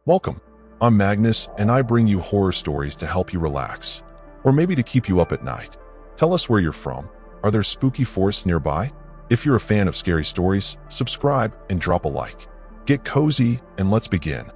Welcome. I'm Magnus, and I bring you horror stories to help you relax, or maybe to keep you up at night. Tell us where you're from. Are there spooky forests nearby? If you're a fan of scary stories, subscribe and drop a like. Get cozy, and let's begin.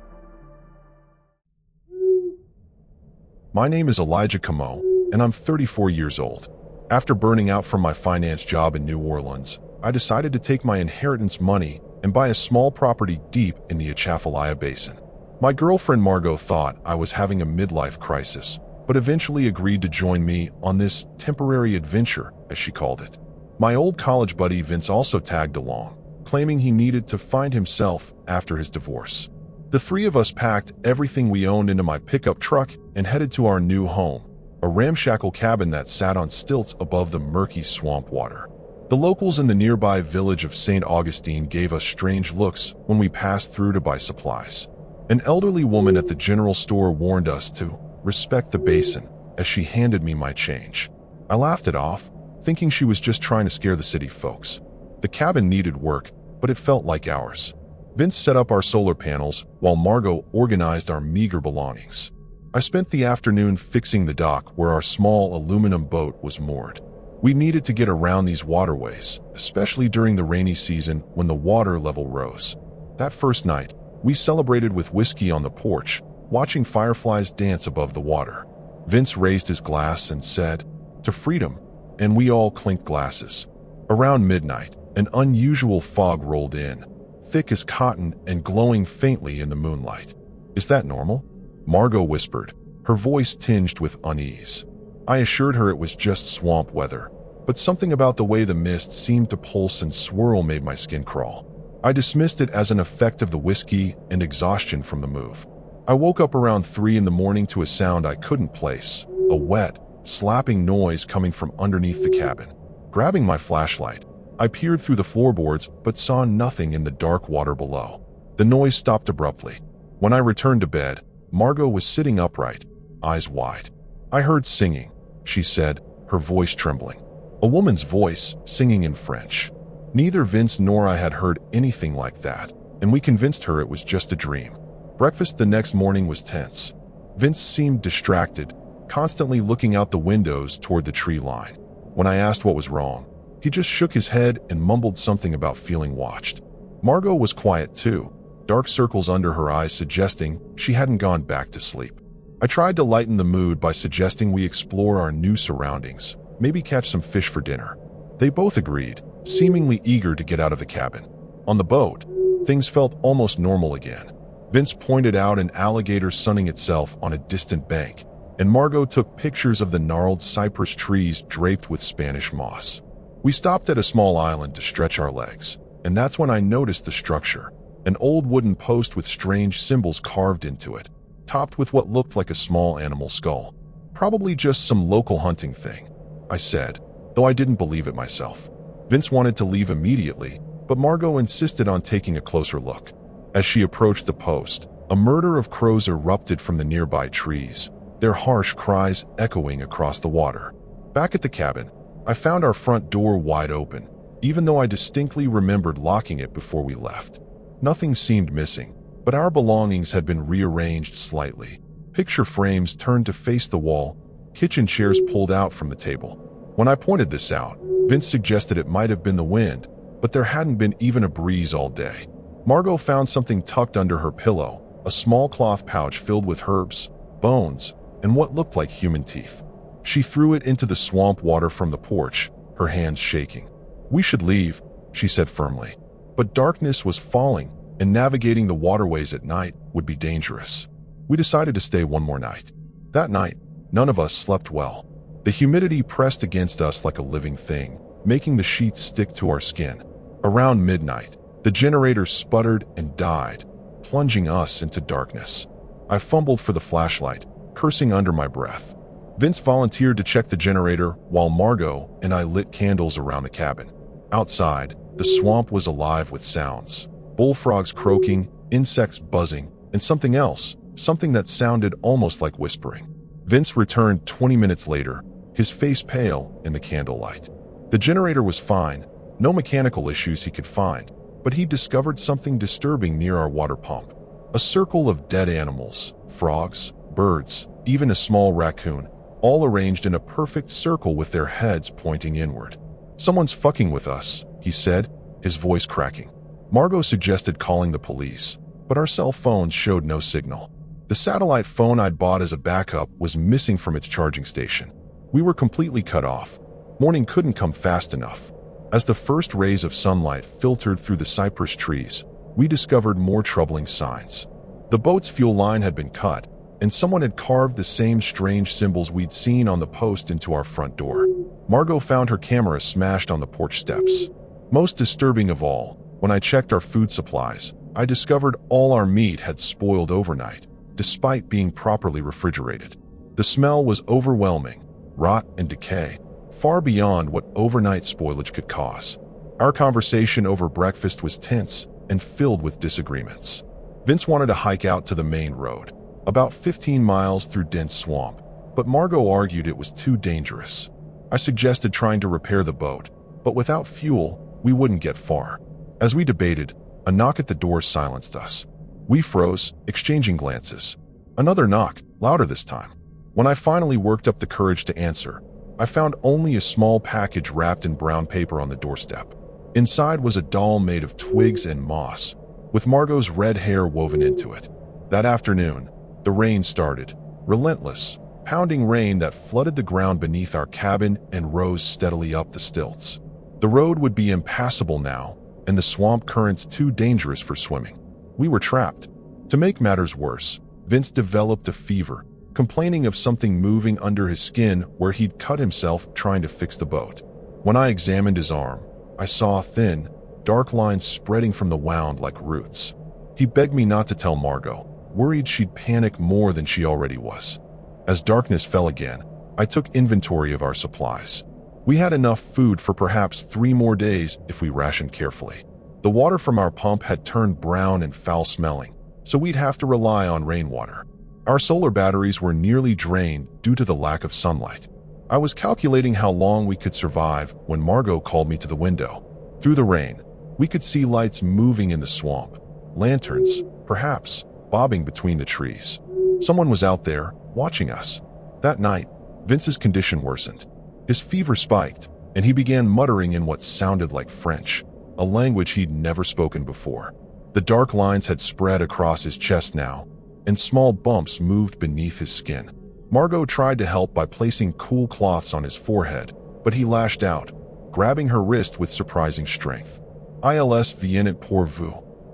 My name is Elijah Camo, and I'm 34 years old. After burning out from my finance job in New Orleans, I decided to take my inheritance money and buy a small property deep in the Atchafalaya Basin. My girlfriend Margot thought I was having a midlife crisis, but eventually agreed to join me on this temporary adventure, as she called it. My old college buddy Vince also tagged along, claiming he needed to find himself after his divorce. The three of us packed everything we owned into my pickup truck and headed to our new home, a ramshackle cabin that sat on stilts above the murky swamp water. The locals in the nearby village of St. Augustine gave us strange looks when we passed through to buy supplies. An elderly woman at the general store warned us to respect the basin as she handed me my change. I laughed it off, thinking she was just trying to scare the city folks. The cabin needed work, but it felt like ours. Vince set up our solar panels while Margot organized our meager belongings. I spent the afternoon fixing the dock where our small aluminum boat was moored. We needed to get around these waterways, especially during the rainy season when the water level rose. That first night, we celebrated with whiskey on the porch, watching fireflies dance above the water. Vince raised his glass and said, "To freedom," and we all clinked glasses. Around midnight, an unusual fog rolled in, thick as cotton and glowing faintly in the moonlight. "Is that normal?" Margot whispered, her voice tinged with unease. I assured her it was just swamp weather, but something about the way the mist seemed to pulse and swirl made my skin crawl. I dismissed it as an effect of the whiskey and exhaustion from the move. I woke up around 3 in the morning to a sound I couldn't place, a wet, slapping noise coming from underneath the cabin. Grabbing my flashlight, I peered through the floorboards but saw nothing in the dark water below. The noise stopped abruptly. When I returned to bed, Margot was sitting upright, eyes wide. "I heard singing," she said, her voice trembling. A woman's voice, singing in French. Neither Vince nor I had heard anything like that, and we convinced her it was just a dream. Breakfast the next morning was tense. Vince seemed distracted, constantly looking out the windows toward the tree line. When I asked what was wrong, he just shook his head and mumbled something about feeling watched. Margot was quiet too, dark circles under her eyes suggesting she hadn't gone back to sleep. I tried to lighten the mood by suggesting we explore our new surroundings, maybe catch some fish for dinner. They both agreed, seemingly eager to get out of the cabin. On the boat, things felt almost normal again. Vince pointed out an alligator sunning itself on a distant bank, and Margot took pictures of the gnarled cypress trees draped with Spanish moss. We stopped at a small island to stretch our legs, and that's when I noticed the structure, an old wooden post with strange symbols carved into it, topped with what looked like a small animal skull. "Probably just some local hunting thing," I said, though I didn't believe it myself. Vince wanted to leave immediately, but Margot insisted on taking a closer look. As she approached the post, a murder of crows erupted from the nearby trees, their harsh cries echoing across the water. Back at the cabin, I found our front door wide open, even though I distinctly remembered locking it before we left. Nothing seemed missing, but our belongings had been rearranged slightly. Picture frames turned to face the wall, kitchen chairs pulled out from the table. When I pointed this out, Vince suggested it might have been the wind, but there hadn't been even a breeze all day. Margot found something tucked under her pillow, a small cloth pouch filled with herbs, bones, and what looked like human teeth. She threw it into the swamp water from the porch, her hands shaking. "We should leave," she said firmly. But darkness was falling, and navigating the waterways at night would be dangerous. We decided to stay one more night. That night, none of us slept well. The humidity pressed against us like a living thing, making the sheets stick to our skin. Around midnight, the generator sputtered and died, plunging us into darkness. I fumbled for the flashlight, cursing under my breath. Vince volunteered to check the generator while Margot and I lit candles around the cabin. Outside, the swamp was alive with sounds. Bullfrogs croaking, insects buzzing, and something else, something that sounded almost like whispering. Vince returned 20 minutes later, his face pale in the candlelight. The generator was fine, no mechanical issues he could find, but he discovered something disturbing near our water pump. A circle of dead animals, frogs, birds, even a small raccoon, all arranged in a perfect circle with their heads pointing inward. "Someone's fucking with us," he said, his voice cracking. Margot suggested calling the police, but our cell phones showed no signal. The satellite phone I'd bought as a backup was missing from its charging station. We were completely cut off. Morning couldn't come fast enough. As the first rays of sunlight filtered through the cypress trees, we discovered more troubling signs. The boat's fuel line had been cut, and someone had carved the same strange symbols we'd seen on the post into our front door. Margot found her camera smashed on the porch steps. Most disturbing of all, when I checked our food supplies, I discovered all our meat had spoiled overnight, despite being properly refrigerated. The smell was overwhelming, rot and decay, far beyond what overnight spoilage could cause. Our conversation over breakfast was tense and filled with disagreements. Vince wanted to hike out to the main road, about 15 miles through dense swamp, but Margot argued it was too dangerous. I suggested trying to repair the boat, but without fuel, we wouldn't get far. As we debated, a knock at the door silenced us. We froze, exchanging glances. Another knock, louder this time. When I finally worked up the courage to answer, I found only a small package wrapped in brown paper on the doorstep. Inside was a doll made of twigs and moss, with Margot's red hair woven into it. That afternoon, the rain started, relentless, pounding rain that flooded the ground beneath our cabin and rose steadily up the stilts. The road would be impassable now, and the swamp currents too dangerous for swimming. We were trapped. To make matters worse, Vince developed a fever, complaining of something moving under his skin where he'd cut himself trying to fix the boat. When I examined his arm, I saw thin, dark lines spreading from the wound like roots. He begged me not to tell Margot, worried she'd panic more than she already was. As darkness fell again, I took inventory of our supplies. We had enough food for perhaps 3 more days if we rationed carefully. The water from our pump had turned brown and foul-smelling, so we'd have to rely on rainwater. Our solar batteries were nearly drained due to the lack of sunlight. I was calculating how long we could survive when Margot called me to the window. Through the rain, we could see lights moving in the swamp. Lanterns, perhaps, bobbing between the trees. Someone was out there, watching us. That night, Vince's condition worsened. His fever spiked, and he began muttering in what sounded like French, a language he'd never spoken before. The dark lines had spread across his chest now, and small bumps moved beneath his skin. Margot tried to help by placing cool cloths on his forehead, but he lashed out, grabbing her wrist with surprising strength. "Ils viennent pour vous,"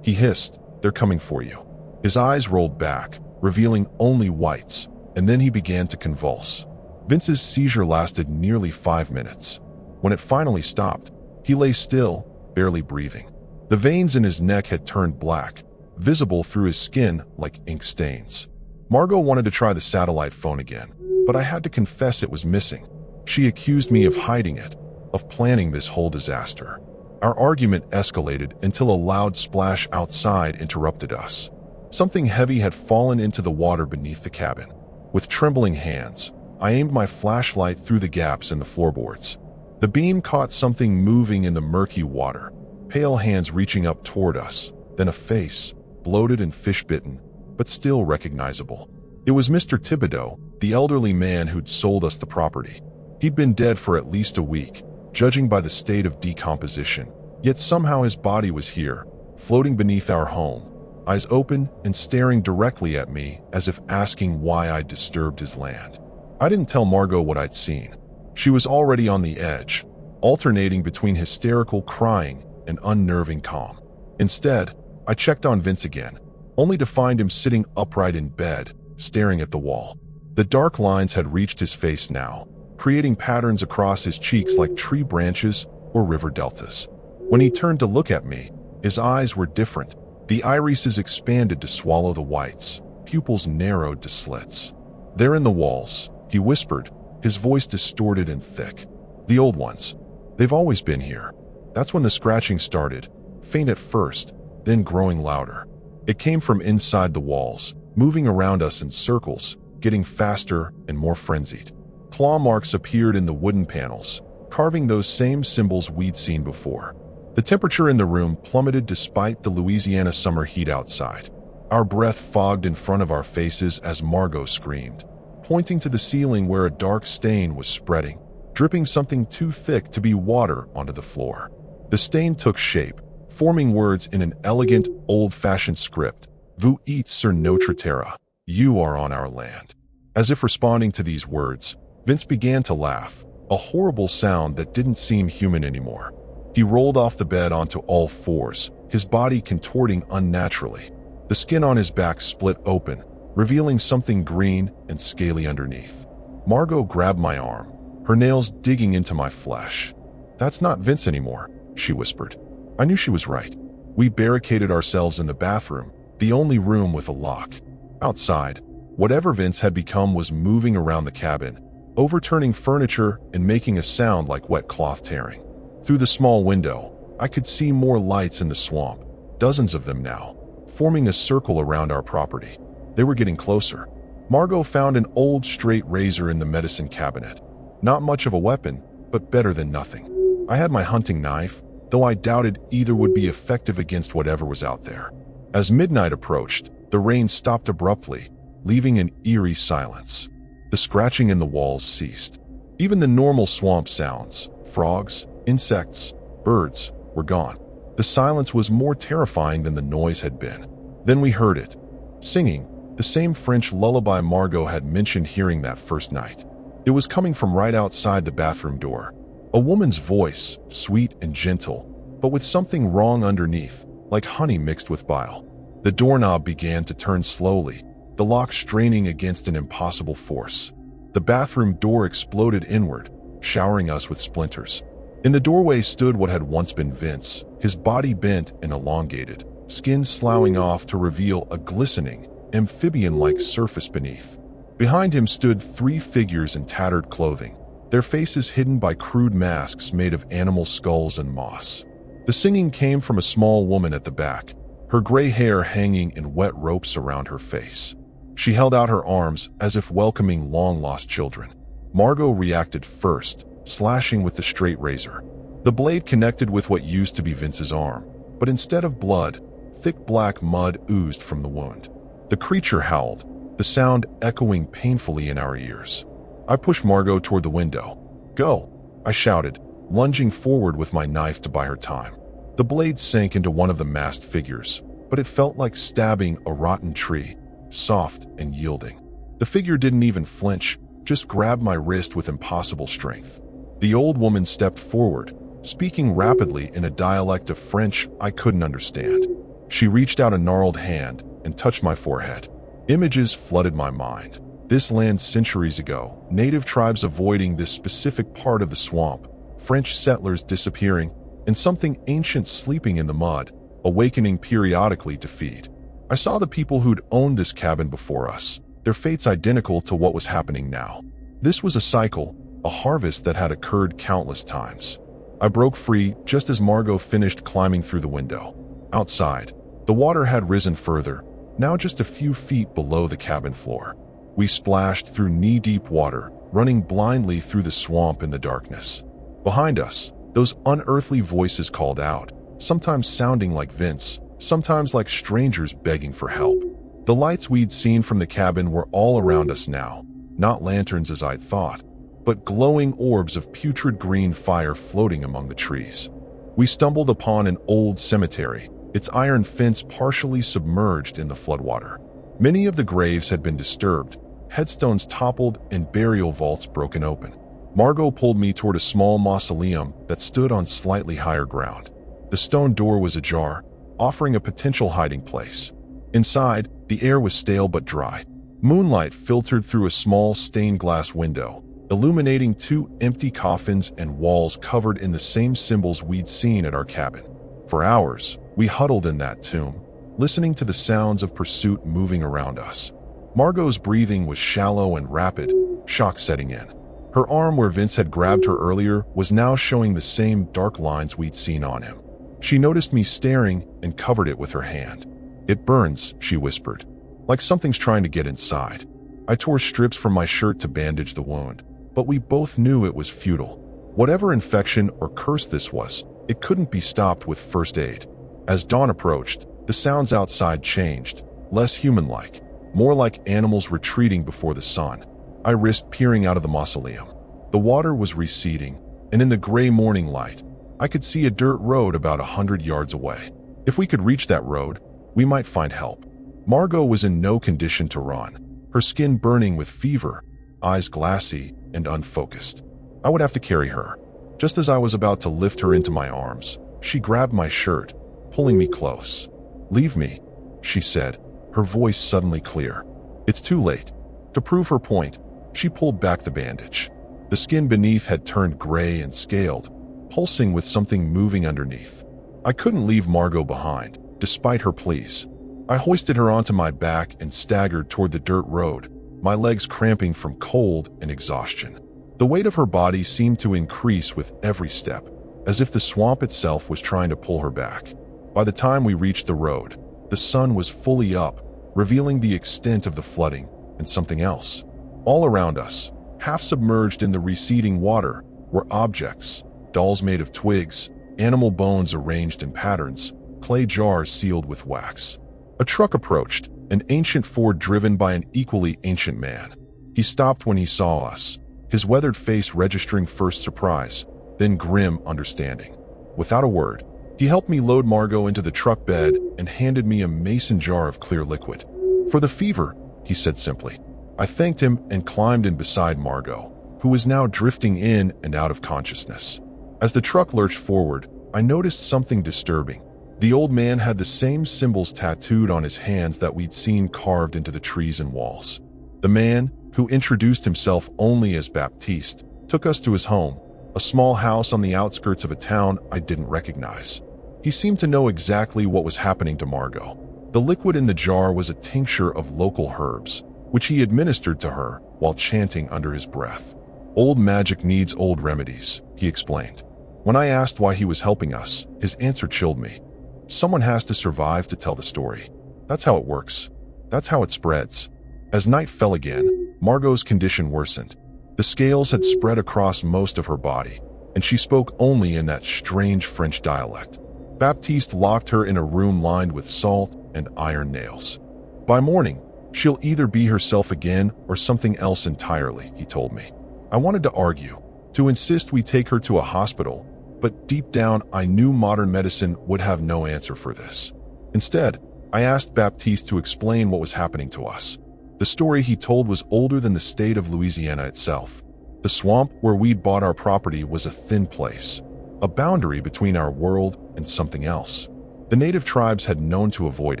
he hissed. "They're coming for you." His eyes rolled back, revealing only whites, and then he began to convulse. Vince's seizure lasted nearly 5 minutes. When it finally stopped, he lay still, barely breathing. The veins in his neck had turned black, visible through his skin like ink stains. Margot wanted to try the satellite phone again, but I had to confess it was missing. She accused me of hiding it, of planning this whole disaster. Our argument escalated until a loud splash outside interrupted us. Something heavy had fallen into the water beneath the cabin. With trembling hands, I aimed my flashlight through the gaps in the floorboards. The beam caught something moving in the murky water, pale hands reaching up toward us, then a face, bloated and fish-bitten, but still recognizable. It was Mr. Thibodeau, the elderly man who'd sold us the property. He'd been dead for at least a week, judging by the state of decomposition, yet somehow his body was here, floating beneath our home, eyes open and staring directly at me as if asking why I'd disturbed his land. I didn't tell Margot what I'd seen. She was already on the edge, alternating between hysterical crying and unnerving calm. Instead, I checked on Vince again, only to find him sitting upright in bed, staring at the wall. The dark lines had reached his face now, creating patterns across his cheeks like tree branches or river deltas. When he turned to look at me, his eyes were different. The irises expanded to swallow the whites, pupils narrowed to slits. "They're in the walls," he whispered, his voice distorted and thick. "The old ones. They've always been here." That's when the scratching started, faint at first, then growing louder. It came from inside the walls, moving around us in circles, getting faster and more frenzied. Claw marks appeared in the wooden panels, carving those same symbols we'd seen before. The temperature in the room plummeted despite the Louisiana summer heat outside. Our breath fogged in front of our faces as Margot screamed, pointing to the ceiling where a dark stain was spreading, dripping something too thick to be water onto the floor. The stain took shape, forming words in an elegant, old-fashioned script. Vous êtes sur notre terre. You are on our land. As if responding to these words, Vince began to laugh, a horrible sound that didn't seem human anymore. He rolled off the bed onto all fours, his body contorting unnaturally. The skin on his back split open, revealing something green and scaly underneath. Margot grabbed my arm, her nails digging into my flesh. "That's not Vince anymore," she whispered. I knew she was right. We barricaded ourselves in the bathroom, the only room with a lock. Outside, whatever Vince had become was moving around the cabin, overturning furniture and making a sound like wet cloth tearing. Through the small window, I could see more lights in the swamp, dozens of them now, forming a circle around our property. They were getting closer. Margot found an old straight razor in the medicine cabinet. Not much of a weapon, but better than nothing. I had my hunting knife, though I doubted either would be effective against whatever was out there. As midnight approached, the rain stopped abruptly, leaving an eerie silence. The scratching in the walls ceased. Even the normal swamp sounds, frogs, insects, birds, were gone. The silence was more terrifying than the noise had been. Then we heard it, singing, the same French lullaby Margot had mentioned hearing that first night. It was coming from right outside the bathroom door. A woman's voice, sweet and gentle, but with something wrong underneath, like honey mixed with bile. The doorknob began to turn slowly, the lock straining against an impossible force. The bathroom door exploded inward, showering us with splinters. In the doorway stood what had once been Vince, his body bent and elongated, skin sloughing off to reveal a glistening, amphibian-like surface beneath. Behind him stood three figures in tattered clothing, their faces hidden by crude masks made of animal skulls and moss. The singing came from a small woman at the back, her gray hair hanging in wet ropes around her face. She held out her arms as if welcoming long-lost children. Margot reacted first, slashing with the straight razor. The blade connected with what used to be Vince's arm, but instead of blood, thick black mud oozed from the wound. The creature howled, the sound echoing painfully in our ears. I pushed Margot toward the window. "Go," I shouted, lunging forward with my knife to buy her time. The blade sank into one of the masked figures, but it felt like stabbing a rotten tree, soft and yielding. The figure didn't even flinch, just grabbed my wrist with impossible strength. The old woman stepped forward, speaking rapidly in a dialect of French I couldn't understand. She reached out a gnarled hand and touched my forehead. Images flooded my mind. This land centuries ago, native tribes avoiding this specific part of the swamp, French settlers disappearing, and something ancient sleeping in the mud, awakening periodically to feed. I saw the people who'd owned this cabin before us, their fates identical to what was happening now. This was a cycle, a harvest that had occurred countless times. I broke free just as Margot finished climbing through the window. Outside, the water had risen further, now just a few feet below the cabin floor. We splashed through knee-deep water, running blindly through the swamp in the darkness. Behind us, those unearthly voices called out, sometimes sounding like Vince, sometimes like strangers begging for help. The lights we'd seen from the cabin were all around us now, not lanterns as I'd thought, but glowing orbs of putrid green fire floating among the trees. We stumbled upon an old cemetery, its iron fence partially submerged in the floodwater. Many of the graves had been disturbed, headstones toppled and burial vaults broken open. Margot pulled me toward a small mausoleum that stood on slightly higher ground. The stone door was ajar, offering a potential hiding place. Inside, the air was stale but dry. Moonlight filtered through a small stained glass window, illuminating two empty coffins and walls covered in the same symbols we'd seen at our cabin. For hours, we huddled in that tomb, listening to the sounds of pursuit moving around us. Margot's breathing was shallow and rapid, shock setting in. Her arm where Vince had grabbed her earlier was now showing the same dark lines we'd seen on him. She noticed me staring and covered it with her hand. "It burns," she whispered, "like something's trying to get inside." I tore strips from my shirt to bandage the wound, but we both knew it was futile. Whatever infection or curse this was, it couldn't be stopped with first aid. As dawn approached, the sounds outside changed, less human-like, more like animals retreating before the sun. I risked peering out of the mausoleum. The water was receding, and in the gray morning light, I could see a dirt road about 100 yards away. If we could reach that road, we might find help. Margot was in no condition to run, her skin burning with fever, eyes glassy and unfocused. I would have to carry her. Just as I was about to lift her into my arms, she grabbed my shirt, pulling me close. "Leave me," she said, her voice suddenly clear. "It's too late." To prove her point, she pulled back the bandage. The skin beneath had turned gray and scaled, pulsing with something moving underneath. I couldn't leave Margot behind, despite her pleas. I hoisted her onto my back and staggered toward the dirt road, my legs cramping from cold and exhaustion. The weight of her body seemed to increase with every step, as if the swamp itself was trying to pull her back. By the time we reached the road, the sun was fully up, revealing the extent of the flooding and something else. All around us, half submerged in the receding water, were objects, dolls made of twigs, animal bones arranged in patterns, clay jars sealed with wax. A truck approached, an ancient Ford driven by an equally ancient man. He stopped when he saw us, his weathered face registering first surprise, then grim understanding. Without a word, he helped me load Margot into the truck bed and handed me a mason jar of clear liquid. "For the fever," he said simply. I thanked him and climbed in beside Margot, who was now drifting in and out of consciousness. As the truck lurched forward, I noticed something disturbing. The old man had the same symbols tattooed on his hands that we'd seen carved into the trees and walls. The man, who introduced himself only as Baptiste, took us to his home, a small house on the outskirts of a town I didn't recognize. He seemed to know exactly what was happening to Margot. The liquid in the jar was a tincture of local herbs, which he administered to her while chanting under his breath. "Old magic needs old remedies," he explained. When I asked why he was helping us, his answer chilled me. "Someone has to survive to tell the story. That's how it works. That's how it spreads." As night fell again, Margot's condition worsened. The scales had spread across most of her body, and she spoke only in that strange French dialect. Baptiste locked her in a room lined with salt and iron nails. "By morning, she'll either be herself again or something else entirely," he told me. I wanted to argue, to insist we take her to a hospital, but deep down I knew modern medicine would have no answer for this. Instead, I asked Baptiste to explain what was happening to us. The story he told was older than the state of Louisiana itself. The swamp where we'd bought our property was a thin place, a boundary between our world and something else. The native tribes had known to avoid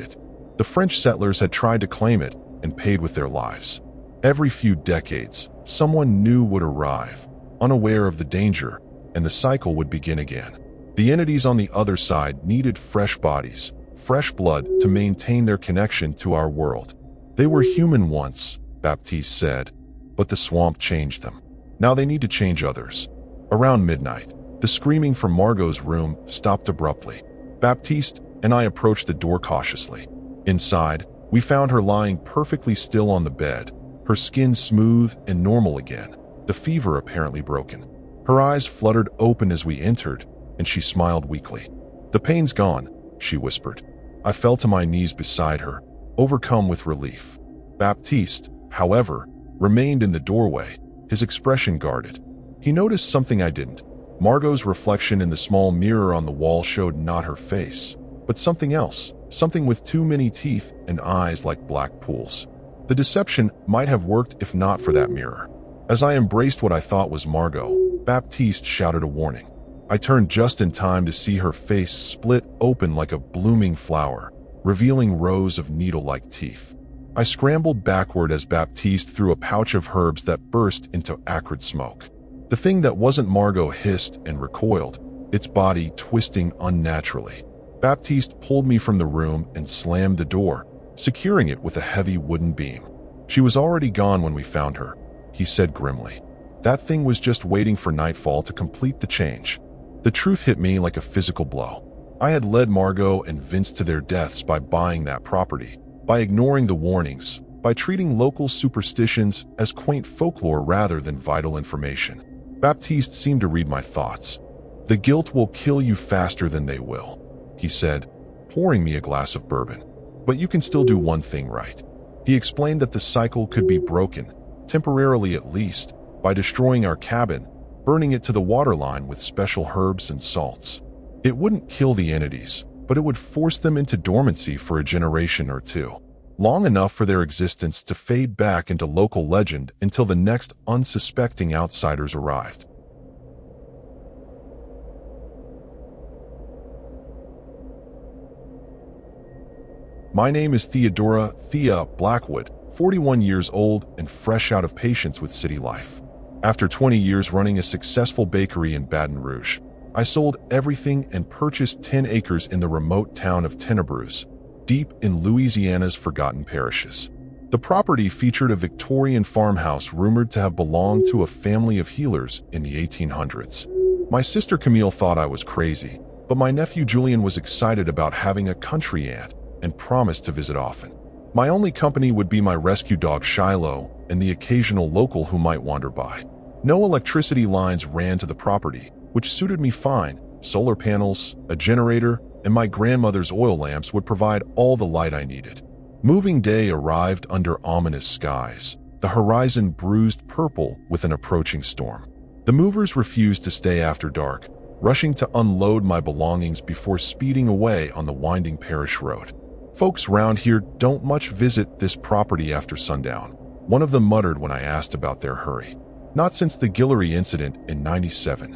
it. The French settlers had tried to claim it and paid with their lives. Every few decades, someone new would arrive, unaware of the danger, and the cycle would begin again. The entities on the other side needed fresh bodies, fresh blood to maintain their connection to our world. They were human once, Baptiste said, but the swamp changed them. Now they need to change others. Around midnight, the screaming from Margot's room stopped abruptly. Baptiste and I approached the door cautiously. Inside, we found her lying perfectly still on the bed, her skin smooth and normal again, the fever apparently broken. Her eyes fluttered open as we entered, and she smiled weakly. "The pain's gone," she whispered. I fell to my knees beside her, overcome with relief. Baptiste, however, remained in the doorway, his expression guarded. He noticed something I didn't. Margot's reflection in the small mirror on the wall showed not her face, but something else, something with too many teeth and eyes like black pools. The deception might have worked if not for that mirror. As I embraced what I thought was Margot, Baptiste shouted a warning. I turned just in time to see her face split open like a blooming flower, revealing rows of needle-like teeth. I scrambled backward as Baptiste threw a pouch of herbs that burst into acrid smoke. The thing that wasn't Margot hissed and recoiled, its body twisting unnaturally. Baptiste pulled me from the room and slammed the door, securing it with a heavy wooden beam. "She was already gone when we found her," he said grimly. "That thing was just waiting for nightfall to complete the change." The truth hit me like a physical blow. I had led Margot and Vince to their deaths by buying that property, by ignoring the warnings, by treating local superstitions as quaint folklore rather than vital information. Baptiste seemed to read my thoughts. "The guilt will kill you faster than they will," he said, pouring me a glass of bourbon. But you can still do one thing right. He explained that the cycle could be broken, temporarily at least, by destroying our cabin, burning it to the waterline with special herbs and salts. It wouldn't kill the entities, but it would force them into dormancy for a generation or two, long enough for their existence to fade back into local legend until the next unsuspecting outsiders arrived. My name is Theodora Thea Blackwood, 41 years old and fresh out of patience with city life. After 20 years running a successful bakery in Baton Rouge, I sold everything and purchased 10 acres in the remote town of Tenebrous, deep in Louisiana's forgotten parishes. The property featured a Victorian farmhouse rumored to have belonged to a family of healers in the 1800s. My sister Camille thought I was crazy, but my nephew Julian was excited about having a country aunt and promised to visit often. My only company would be my rescue dog Shiloh and the occasional local who might wander by. No electricity lines ran to the property, which suited me fine. Solar panels, a generator, and my grandmother's oil lamps would provide all the light I needed. Moving day arrived under ominous skies, the horizon bruised purple with an approaching storm. The movers refused to stay after dark, rushing to unload my belongings before speeding away on the winding parish road. Folks round here don't much visit this property after sundown, one of them muttered when I asked about their hurry. Not since the Guillory incident in '97.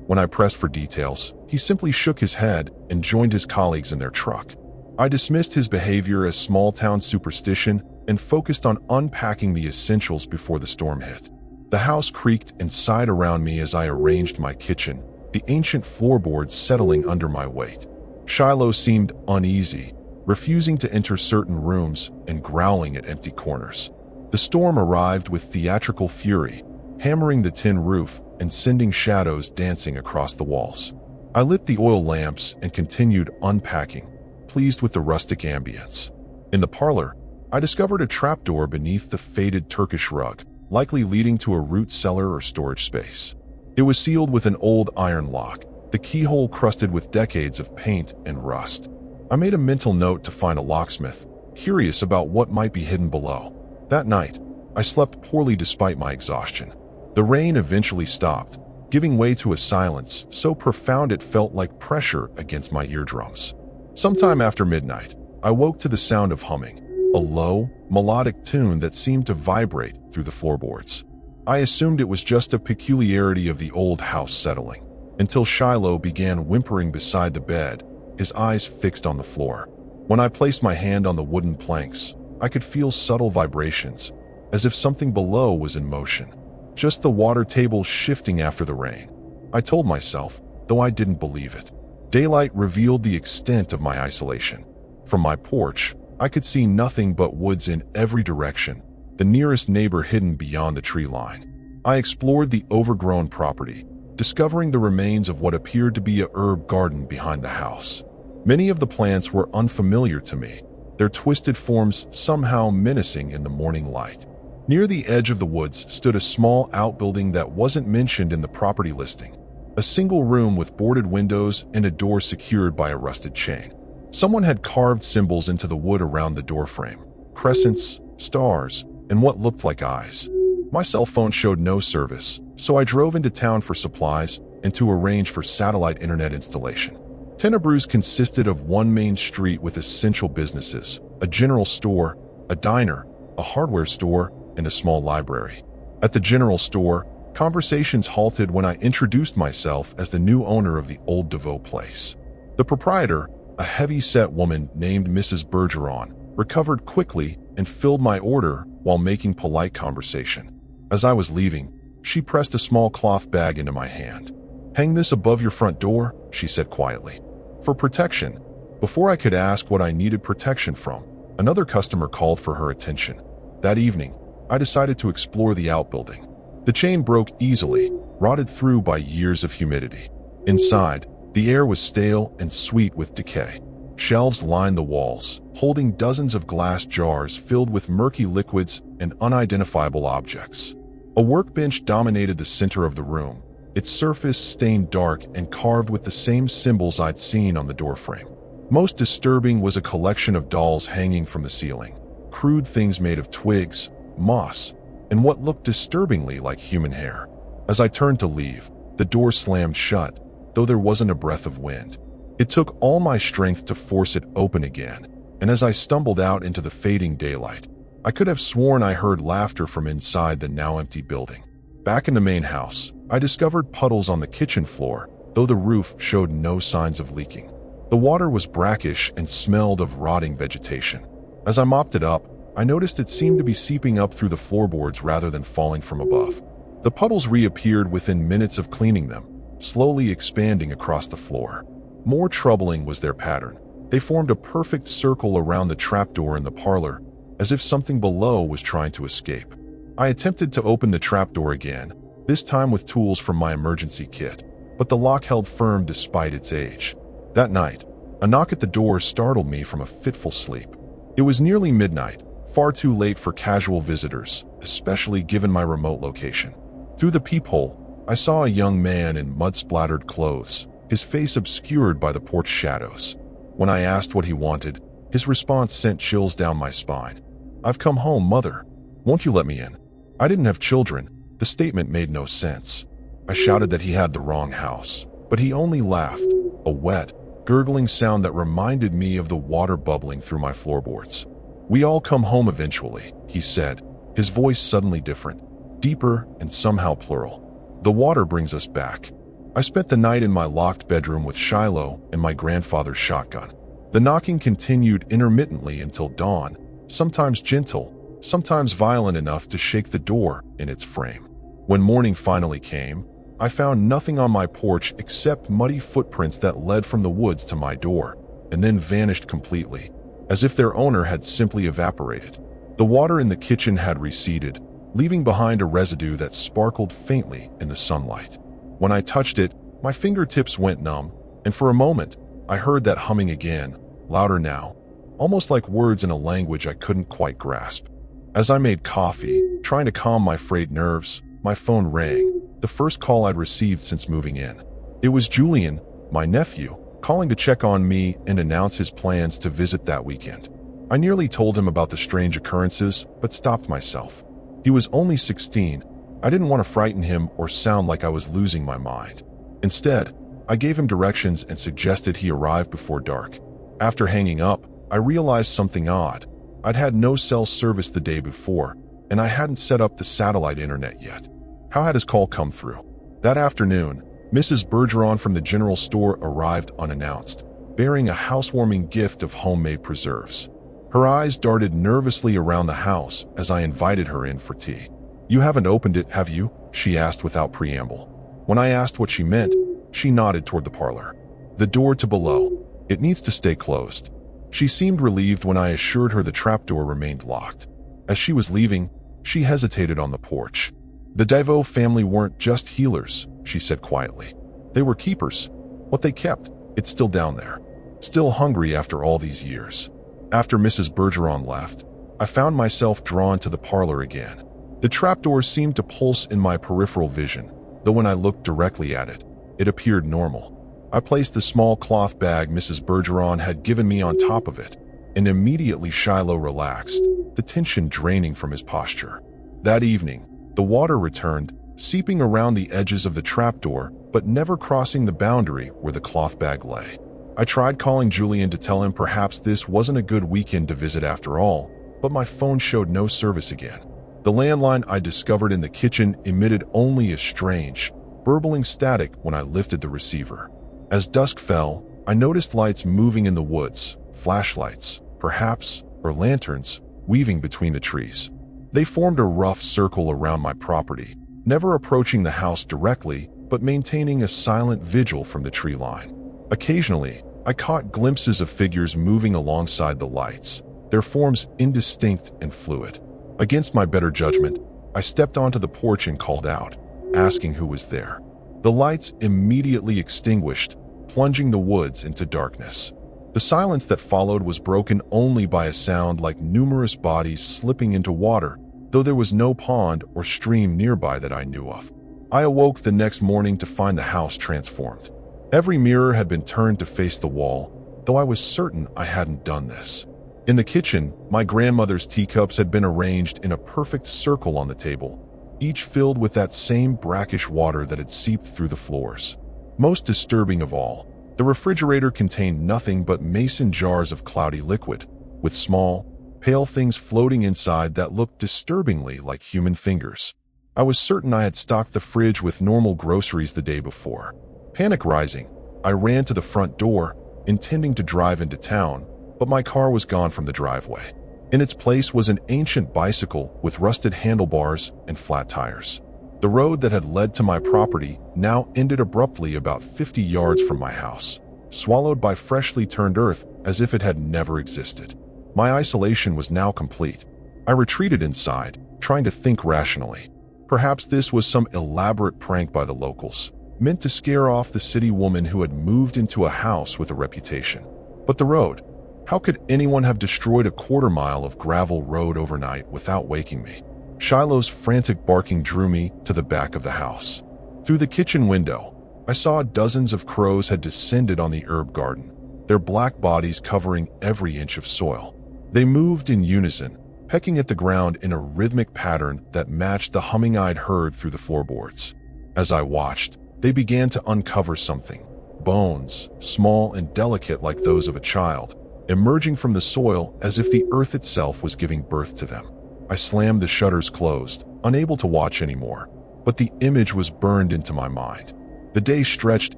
When I pressed for details, he simply shook his head and joined his colleagues in their truck. I dismissed his behavior as small-town superstition and focused on unpacking the essentials before the storm hit. The house creaked and sighed around me as I arranged my kitchen, the ancient floorboards settling under my weight. Shiloh seemed uneasy, refusing to enter certain rooms and growling at empty corners. The storm arrived with theatrical fury, hammering the tin roof and sending shadows dancing across the walls. I lit the oil lamps and continued unpacking, pleased with the rustic ambience. In the parlor, I discovered a trapdoor beneath the faded Turkish rug, likely leading to a root cellar or storage space. It was sealed with an old iron lock, the keyhole crusted with decades of paint and rust. I made a mental note to find a locksmith, curious about what might be hidden below. That night, I slept poorly despite my exhaustion. The rain eventually stopped, giving way to a silence so profound it felt like pressure against my eardrums. Sometime after midnight, I woke to the sound of humming, a low, melodic tune that seemed to vibrate through the floorboards. I assumed it was just a peculiarity of the old house settling, until Shiloh began whimpering beside the bed, his eyes fixed on the floor. When I placed my hand on the wooden planks, I could feel subtle vibrations, as if something below was in motion. Just the water table shifting after the rain. I told myself, though I didn't believe it. Daylight revealed the extent of my isolation. From my porch, I could see nothing but woods in every direction, the nearest neighbor hidden beyond the tree line. I explored the overgrown property, discovering the remains of what appeared to be a herb garden behind the house. Many of the plants were unfamiliar to me, their twisted forms somehow menacing in the morning light. Near the edge of the woods stood a small outbuilding that wasn't mentioned in the property listing, a single room with boarded windows and a door secured by a rusted chain. Someone had carved symbols into the wood around the doorframe, crescents, stars, and what looked like eyes. My cell phone showed no service, so I drove into town for supplies and to arrange for satellite internet installation. Tenebrous consisted of one main street with essential businesses, a general store, a diner, a hardware store, and a small library. At the general store, conversations halted when I introduced myself as the new owner of the old DeVoe place. The proprietor, a heavy-set woman named Mrs. Bergeron, recovered quickly and filled my order while making polite conversation. As I was leaving, she pressed a small cloth bag into my hand. "Hang this above your front door," she said quietly. "For protection." Before I could ask what I needed protection from, another customer called for her attention. That evening, I decided to explore the outbuilding. The chain broke easily, rotted through by years of humidity. Inside, the air was stale and sweet with decay. Shelves lined the walls, holding dozens of glass jars filled with murky liquids and unidentifiable objects. A workbench dominated the center of the room, its surface stained dark and carved with the same symbols I'd seen on the doorframe. Most disturbing was a collection of dolls hanging from the ceiling, crude things made of twigs, moss, and what looked disturbingly like human hair. As I turned to leave, the door slammed shut, though there wasn't a breath of wind. It took all my strength to force it open again, and as I stumbled out into the fading daylight, I could have sworn I heard laughter from inside the now empty building. Back in the main house, I discovered puddles on the kitchen floor, though the roof showed no signs of leaking. The water was brackish and smelled of rotting vegetation. As I mopped it up, I noticed it seemed to be seeping up through the floorboards rather than falling from above. The puddles reappeared within minutes of cleaning them, slowly expanding across the floor. More troubling was their pattern. They formed a perfect circle around the trapdoor in the parlor, as if something below was trying to escape. I attempted to open the trapdoor again, this time with tools from my emergency kit, but the lock held firm despite its age. That night, a knock at the door startled me from a fitful sleep. It was nearly midnight, far too late for casual visitors, especially given my remote location. Through the peephole, I saw a young man in mud-splattered clothes, his face obscured by the porch shadows. When I asked what he wanted, his response sent chills down my spine. "I've come home, Mother. Won't you let me in?" I didn't have children. The statement made no sense. I shouted that he had the wrong house, but he only laughed, a wet, gurgling sound that reminded me of the water bubbling through my floorboards. "We all come home eventually," he said, his voice suddenly different, deeper and somehow plural. "The water brings us back." I spent the night in my locked bedroom with Shiloh and my grandfather's shotgun. The knocking continued intermittently until dawn, sometimes gentle, sometimes violent enough to shake the door in its frame. When morning finally came, I found nothing on my porch except muddy footprints that led from the woods to my door, and then vanished completely, as if their owner had simply evaporated. The water in the kitchen had receded, leaving behind a residue that sparkled faintly in the sunlight. When I touched it, my fingertips went numb, and for a moment, I heard that humming again, louder now, almost like words in a language I couldn't quite grasp. As I made coffee, trying to calm my frayed nerves, my phone rang, the first call I'd received since moving in. It was Julian, my nephew, calling to check on me and announce his plans to visit that weekend. I nearly told him about the strange occurrences, but stopped myself. He was only 16. I didn't want to frighten him or sound like I was losing my mind. Instead, I gave him directions and suggested he arrive before dark. After hanging up, I realized something odd. I'd had no cell service the day before, and I hadn't set up the satellite internet yet. How had his call come through? That afternoon, Mrs. Bergeron from the general store arrived unannounced, bearing a housewarming gift of homemade preserves. Her eyes darted nervously around the house as I invited her in for tea. "You haven't opened it, have you?" she asked without preamble. When I asked what she meant, she nodded toward the parlor. "The door to below. It needs to stay closed." She seemed relieved when I assured her the trapdoor remained locked. As she was leaving, she hesitated on the porch. "The Deveau family weren't just healers," she said quietly. "They were keepers. What they kept, it's still down there. Still hungry after all these years." After Mrs. Bergeron left, I found myself drawn to the parlor again. The trapdoor seemed to pulse in my peripheral vision, though when I looked directly at it, it appeared normal. I placed the small cloth bag Mrs. Bergeron had given me on top of it, and immediately Shiloh relaxed, the tension draining from his posture. That evening, the water returned, seeping around the edges of the trapdoor, but never crossing the boundary where the cloth bag lay. I tried calling Julian to tell him perhaps this wasn't a good weekend to visit after all, but my phone showed no service again. The landline I discovered in the kitchen emitted only a strange, burbling static when I lifted the receiver. As dusk fell, I noticed lights moving in the woods, flashlights, perhaps, or lanterns, weaving between the trees. They formed a rough circle around my property, never approaching the house directly, but maintaining a silent vigil from the tree line. Occasionally, I caught glimpses of figures moving alongside the lights, their forms indistinct and fluid. Against my better judgment, I stepped onto the porch and called out, asking who was there. The lights immediately extinguished, plunging the woods into darkness. The silence that followed was broken only by a sound like numerous bodies slipping into water, though there was no pond or stream nearby that I knew of. I awoke the next morning to find the house transformed. Every mirror had been turned to face the wall, though I was certain I hadn't done this. In the kitchen, my grandmother's teacups had been arranged in a perfect circle on the table, each filled with that same brackish water that had seeped through the floors. Most disturbing of all, the refrigerator contained nothing but mason jars of cloudy liquid, with small, pale things floating inside that looked disturbingly like human fingers. I was certain I had stocked the fridge with normal groceries the day before. Panic rising, I ran to the front door, intending to drive into town, but my car was gone from the driveway. In its place was an ancient bicycle with rusted handlebars and flat tires. The road that had led to my property now ended abruptly about 50 yards from my house, swallowed by freshly turned earth as if it had never existed. My isolation was now complete. I retreated inside, trying to think rationally. Perhaps this was some elaborate prank by the locals, meant to scare off the city woman who had moved into a house with a reputation. But the road, how could anyone have destroyed a quarter-mile of gravel road overnight without waking me? Shiloh's frantic barking drew me to the back of the house. Through the kitchen window, I saw dozens of crows had descended on the herb garden, their black bodies covering every inch of soil. They moved in unison, pecking at the ground in a rhythmic pattern that matched the humming I'd heard through the floorboards. As I watched, they began to uncover something. Bones, small and delicate like those of a child, emerging from the soil as if the earth itself was giving birth to them. I slammed the shutters closed, unable to watch anymore, but the image was burned into my mind. The day stretched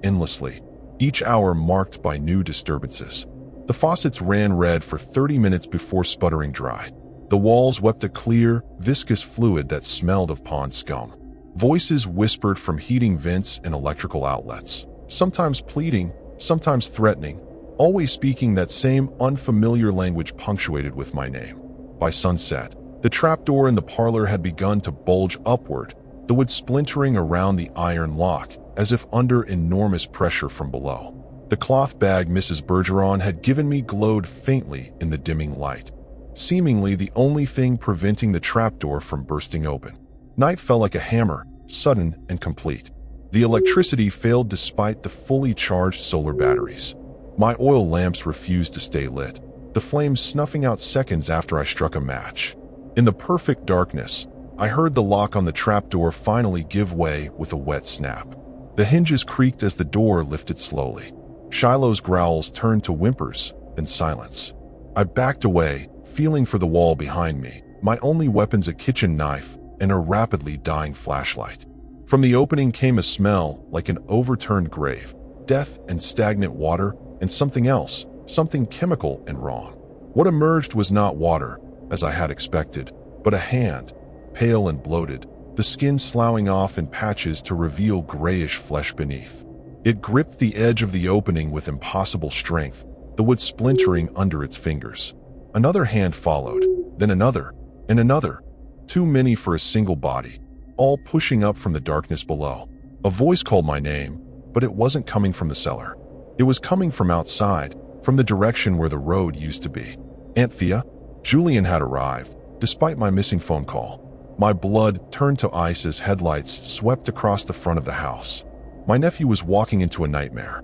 endlessly, each hour marked by new disturbances. The faucets ran red for 30 minutes before sputtering dry. The walls wept a clear, viscous fluid that smelled of pond scum. Voices whispered from heating vents and electrical outlets, sometimes pleading, sometimes threatening, always speaking that same unfamiliar language punctuated with my name. By sunset, the trapdoor in the parlor had begun to bulge upward, the wood splintering around the iron lock, as if under enormous pressure from below. The cloth bag Mrs. Bergeron had given me glowed faintly in the dimming light, seemingly the only thing preventing the trapdoor from bursting open. Night fell like a hammer, sudden and complete. The electricity failed despite the fully charged solar batteries. My oil lamps refused to stay lit, the flames snuffing out seconds after I struck a match. In the perfect darkness, I heard the lock on the trapdoor finally give way with a wet snap. The hinges creaked as the door lifted slowly. Shiloh's growls turned to whimpers, then silence. I backed away, feeling for the wall behind me, my only weapons a kitchen knife and a rapidly dying flashlight. From the opening came a smell like an overturned grave, death and stagnant water, and something else, something chemical and wrong. What emerged was not water, as I had expected, but a hand, pale and bloated, the skin sloughing off in patches to reveal grayish flesh beneath. It gripped the edge of the opening with impossible strength, the wood splintering under its fingers. Another hand followed, then another, and another. Too many for a single body, all pushing up from the darkness below. A voice called my name, but it wasn't coming from the cellar. It was coming from outside, from the direction where the road used to be. Aunt Thea? Julian had arrived, despite my missing phone call. My blood turned to ice as headlights swept across the front of the house. My nephew was walking into a nightmare.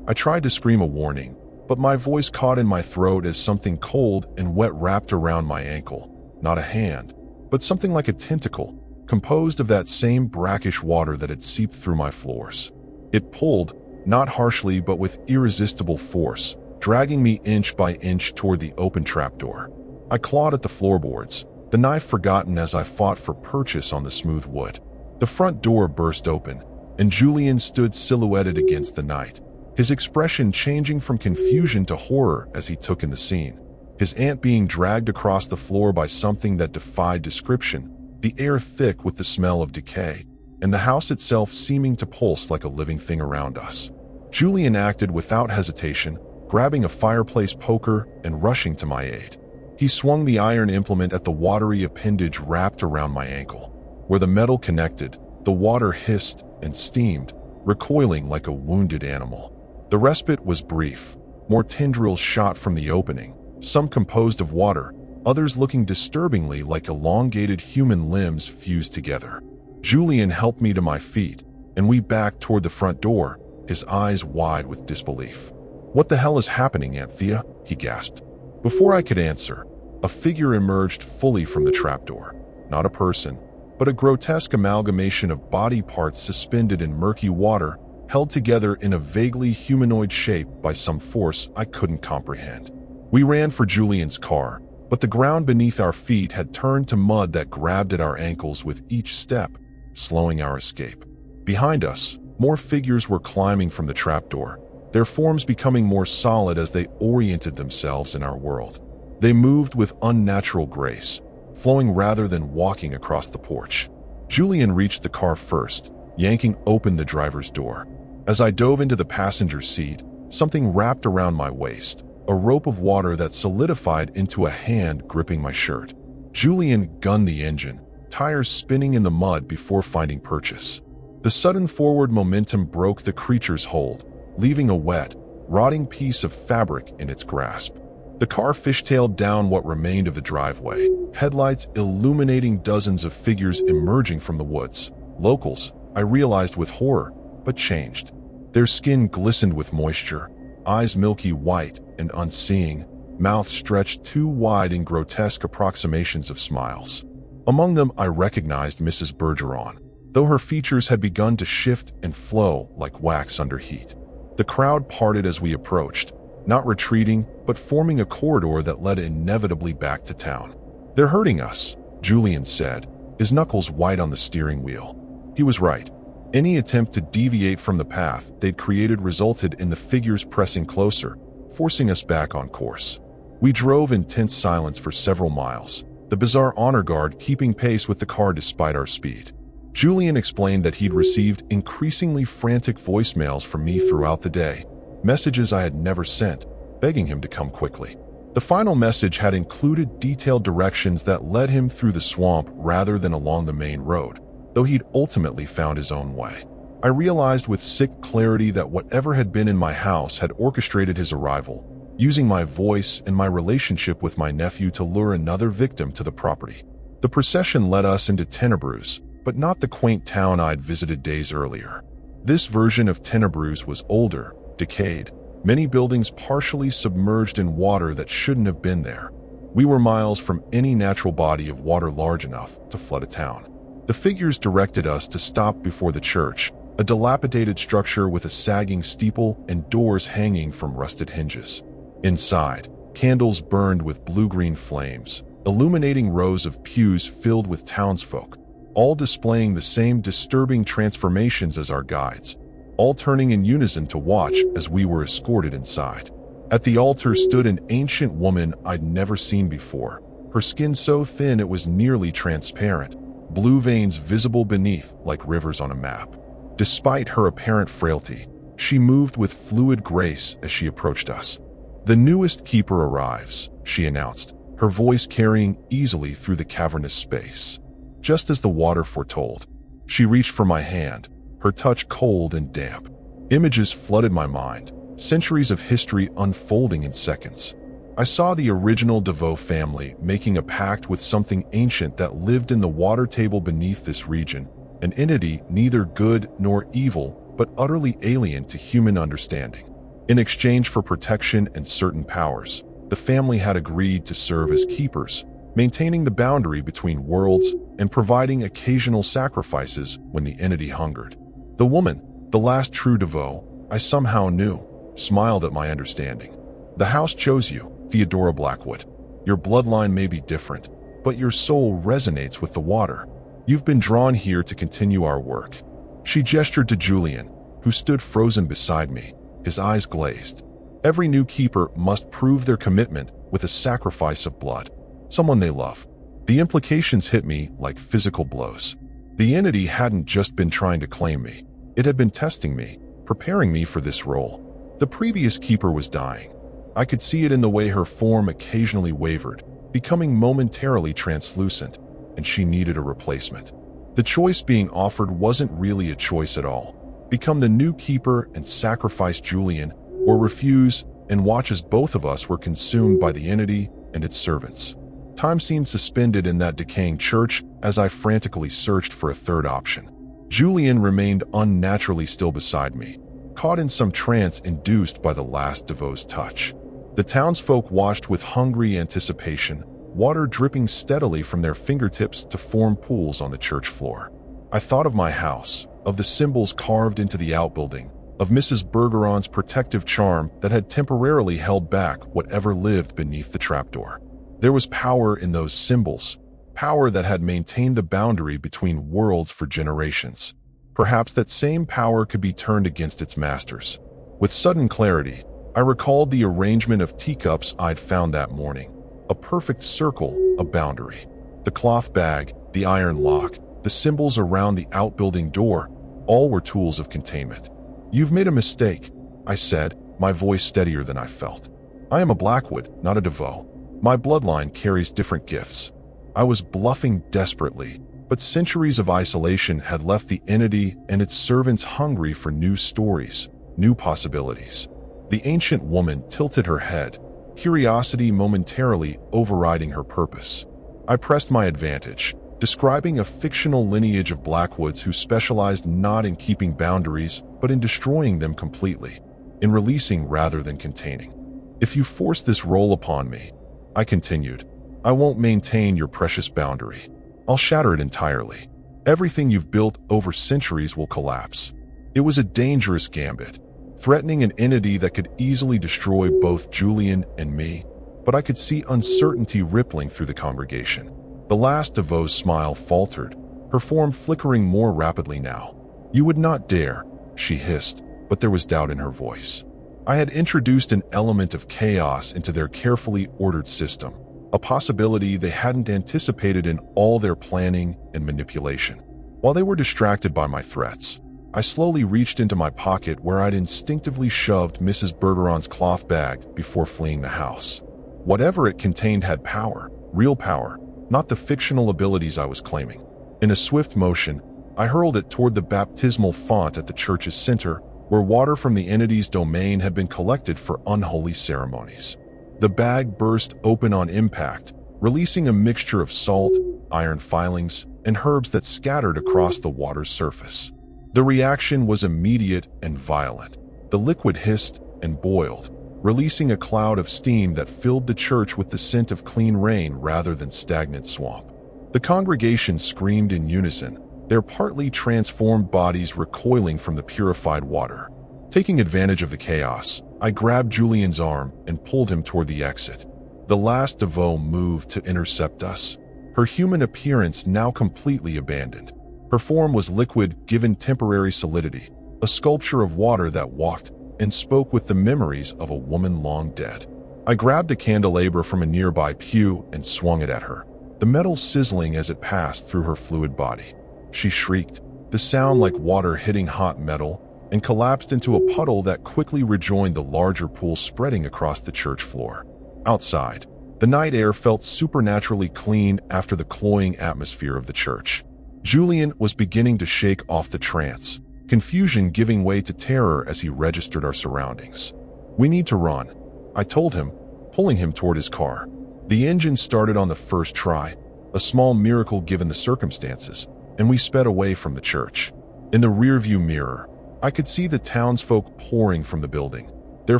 I tried to scream a warning, but my voice caught in my throat as something cold and wet wrapped around my ankle. Not a hand, but something like a tentacle, composed of that same brackish water that had seeped through my floors. It pulled, not harshly but with irresistible force, dragging me inch by inch toward the open trapdoor. I clawed at the floorboards, the knife forgotten as I fought for purchase on the smooth wood. The front door burst open, and Julian stood silhouetted against the night, his expression changing from confusion to horror as he took in the scene. His aunt being dragged across the floor by something that defied description, the air thick with the smell of decay, and the house itself seeming to pulse like a living thing around us. Julian acted without hesitation, grabbing a fireplace poker and rushing to my aid. He swung the iron implement at the watery appendage wrapped around my ankle. Where the metal connected, the water hissed and steamed, recoiling like a wounded animal. The respite was brief. More tendrils shot from the opening, some composed of water, others looking disturbingly like elongated human limbs fused together. Julian helped me to my feet, and we backed toward the front door, his eyes wide with disbelief. "What the hell is happening, Aunt Thea?" he gasped. Before I could answer, a figure emerged fully from the trapdoor. Not a person, but a grotesque amalgamation of body parts suspended in murky water, held together in a vaguely humanoid shape by some force I couldn't comprehend. We ran for Julian's car, but the ground beneath our feet had turned to mud that grabbed at our ankles with each step, slowing our escape. Behind us, more figures were climbing from the trapdoor, their forms becoming more solid as they oriented themselves in our world. They moved with unnatural grace, flowing rather than walking across the porch. Julian reached the car first, yanking open the driver's door. As I dove into the passenger seat, something wrapped around my waist, a rope of water that solidified into a hand gripping my shirt. Julian gunned the engine, tires spinning in the mud before finding purchase. The sudden forward momentum broke the creature's hold, leaving a wet, rotting piece of fabric in its grasp. The car fishtailed down what remained of the driveway, headlights illuminating dozens of figures emerging from the woods. Locals, I realized with horror, but changed. Their skin glistened with moisture, eyes milky white and unseeing, mouths stretched too wide in grotesque approximations of smiles. Among them I recognized Mrs. Bergeron, though her features had begun to shift and flow like wax under heat. The crowd parted as we approached, not retreating, but forming a corridor that led inevitably back to town. "They're hurting us," Julian said, his knuckles white on the steering wheel. He was right. Any attempt to deviate from the path they'd created resulted in the figures pressing closer, forcing us back on course. We drove in tense silence for several miles, the bizarre honor guard keeping pace with the car despite our speed. Julian explained that he'd received increasingly frantic voicemails from me throughout the day, messages I had never sent, begging him to come quickly. The final message had included detailed directions that led him through the swamp rather than along the main road, though he'd ultimately found his own way. I realized with sick clarity that whatever had been in my house had orchestrated his arrival, using my voice and my relationship with my nephew to lure another victim to the property. The procession led us into Tenebrous, but not the quaint town I'd visited days earlier. This version of Tenebrous was older, decayed, many buildings partially submerged in water that shouldn't have been there. We were miles from any natural body of water large enough to flood a town. The figures directed us to stop before the church, a dilapidated structure with a sagging steeple and doors hanging from rusted hinges. Inside, candles burned with blue-green flames, illuminating rows of pews filled with townsfolk, all displaying the same disturbing transformations as our guides, all turning in unison to watch as we were escorted inside. At the altar stood an ancient woman I'd never seen before, her skin so thin it was nearly transparent, blue veins visible beneath like rivers on a map. Despite her apparent frailty, she moved with fluid grace as she approached us. "The newest keeper arrives," she announced, her voice carrying easily through the cavernous space. Just as the water foretold, she reached for my hand, her touch cold and damp. Images flooded my mind, centuries of history unfolding in seconds. I saw the original DeVoe family making a pact with something ancient that lived in the water table beneath this region, an entity neither good nor evil, but utterly alien to human understanding. In exchange for protection and certain powers, the family had agreed to serve as keepers, maintaining the boundary between worlds and providing occasional sacrifices when the entity hungered. The woman, the last true DeVoe, I somehow knew, smiled at my understanding. "The house chose you, Theodora Blackwood. Your bloodline may be different, but your soul resonates with the water. You've been drawn here to continue our work." She gestured to Julian, who stood frozen beside me, his eyes glazed. Every new keeper must prove their commitment with a sacrifice of blood, someone they love. The implications hit me like physical blows. The entity hadn't just been trying to claim me. It had been testing me, preparing me for this role. The previous keeper was dying. I could see it in the way her form occasionally wavered, becoming momentarily translucent, and she needed a replacement. The choice being offered wasn't really a choice at all. Become the new keeper and sacrifice Julian, or refuse and watch as both of us were consumed by the entity and its servants. Time seemed suspended in that decaying church as I frantically searched for a third option. Julian remained unnaturally still beside me, caught in some trance induced by the last DeVoe's touch. The townsfolk watched with hungry anticipation, water dripping steadily from their fingertips to form pools on the church floor. I thought of my house, of the symbols carved into the outbuilding, of Mrs. Bergeron's protective charm that had temporarily held back whatever lived beneath the trapdoor. There was power in those symbols, power that had maintained the boundary between worlds for generations. Perhaps that same power could be turned against its masters. With sudden clarity, I recalled the arrangement of teacups I'd found that morning. A perfect circle, a boundary. The cloth bag, the iron lock, the symbols around the outbuilding door, all were tools of containment. "You've made a mistake," I said, my voice steadier than I felt. "I am a Blackwood, not a DeVoe. My bloodline carries different gifts." I was bluffing desperately, but centuries of isolation had left the entity and its servants hungry for new stories, new possibilities. The ancient woman tilted her head, curiosity momentarily overriding her purpose. I pressed my advantage, describing a fictional lineage of Blackwoods who specialized not in keeping boundaries, but in destroying them completely, in releasing rather than containing. "If you force this role upon me," I continued, "I won't maintain your precious boundary. I'll shatter it entirely. Everything you've built over centuries will collapse." It was a dangerous gambit, threatening an entity that could easily destroy both Julian and me, but I could see uncertainty rippling through the congregation. The last DeVoe's smile faltered, her form flickering more rapidly now. "You would not dare," she hissed, but there was doubt in her voice. I had introduced an element of chaos into their carefully ordered system, a possibility they hadn't anticipated in all their planning and manipulation. While they were distracted by my threats, I slowly reached into my pocket where I'd instinctively shoved Mrs. Bergeron's cloth bag before fleeing the house. Whatever it contained had power, real power, not the fictional abilities I was claiming. In a swift motion, I hurled it toward the baptismal font at the church's center, where water from the entity's domain had been collected for unholy ceremonies. The bag burst open on impact, releasing a mixture of salt, iron filings, and herbs that scattered across the water's surface. The reaction was immediate and violent. The liquid hissed and boiled, releasing a cloud of steam that filled the church with the scent of clean rain rather than stagnant swamp. The congregation screamed in unison, their partly transformed bodies recoiling from the purified water. Taking advantage of the chaos, I grabbed Julian's arm and pulled him toward the exit. The last DeVoe moved to intercept us, her human appearance now completely abandoned. Her form was liquid given temporary solidity, a sculpture of water that walked and spoke with the memories of a woman long dead. I grabbed a candelabra from a nearby pew and swung it at her, the metal sizzling as it passed through her fluid body. She shrieked, the sound like water hitting hot metal, and collapsed into a puddle that quickly rejoined the larger pool spreading across the church floor. Outside, the night air felt supernaturally clean after the cloying atmosphere of the church. Julian was beginning to shake off the trance, confusion giving way to terror as he registered our surroundings. "We need to run," I told him, pulling him toward his car. The engine started on the first try, a small miracle given the circumstances, and we sped away from the church. In the rearview mirror, I could see the townsfolk pouring from the building, their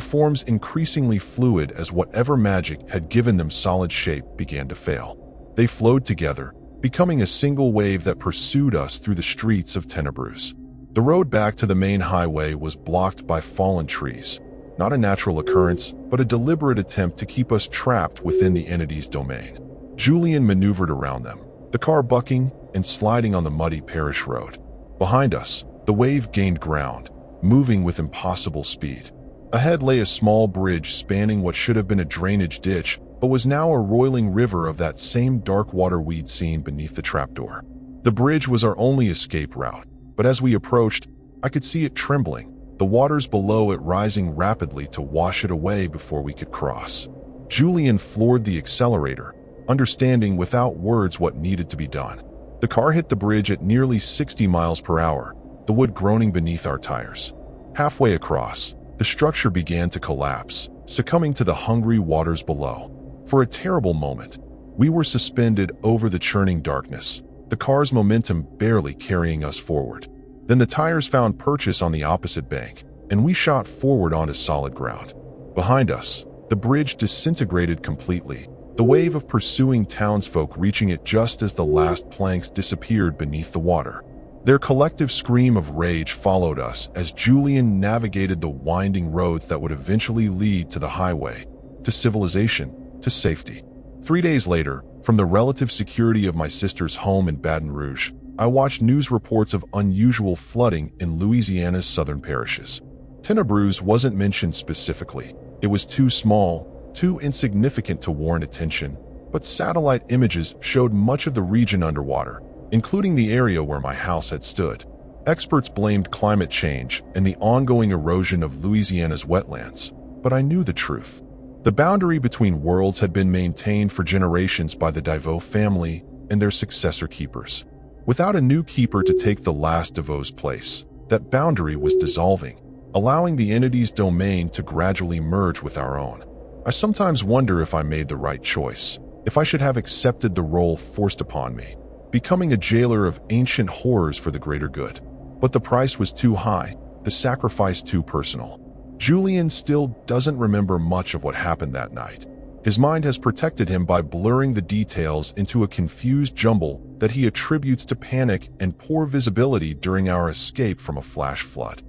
forms increasingly fluid as whatever magic had given them solid shape began to fail. They flowed together, becoming a single wave that pursued us through the streets of Tenebrous. The road back to the main highway was blocked by fallen trees, not a natural occurrence, but a deliberate attempt to keep us trapped within the entity's domain. Julian maneuvered around them, the car bucking and sliding on the muddy parish road. Behind us, the wave gained ground, moving with impossible speed. Ahead lay a small bridge spanning what should have been a drainage ditch, but was now a roiling river of that same dark water we'd seen beneath the trapdoor. The bridge was our only escape route, but as we approached, I could see it trembling, the waters below it rising rapidly to wash it away before we could cross. Julian floored the accelerator, understanding without words what needed to be done. The car hit the bridge at nearly 60 miles per hour, the wood groaning beneath our tires. Halfway across, the structure began to collapse, succumbing to the hungry waters below. For a terrible moment, we were suspended over the churning darkness, the car's momentum barely carrying us forward. Then the tires found purchase on the opposite bank, and we shot forward onto solid ground. Behind us, the bridge disintegrated completely, the wave of pursuing townsfolk reaching it just as the last planks disappeared beneath the water. Their collective scream of rage followed us as Julian navigated the winding roads that would eventually lead to the highway, to civilization, to safety. 3 days later, from the relative security of my sister's home in Baton Rouge, I watched news reports of unusual flooding in Louisiana's southern parishes. Tenebreuse wasn't mentioned specifically. It was too small, too insignificant to warrant attention, but satellite images showed much of the region underwater, including the area where my house had stood. Experts blamed climate change and the ongoing erosion of Louisiana's wetlands, but I knew the truth. The boundary between worlds had been maintained for generations by the DeVoe family and their successor keepers. Without a new keeper to take the last DeVoe's place, that boundary was dissolving, allowing the entity's domain to gradually merge with our own. I sometimes wonder if I made the right choice, if I should have accepted the role forced upon me, becoming a jailer of ancient horrors for the greater good. But the price was too high, the sacrifice too personal. Julian still doesn't remember much of what happened that night. His mind has protected him by blurring the details into a confused jumble that he attributes to panic and poor visibility during our escape from a flash flood.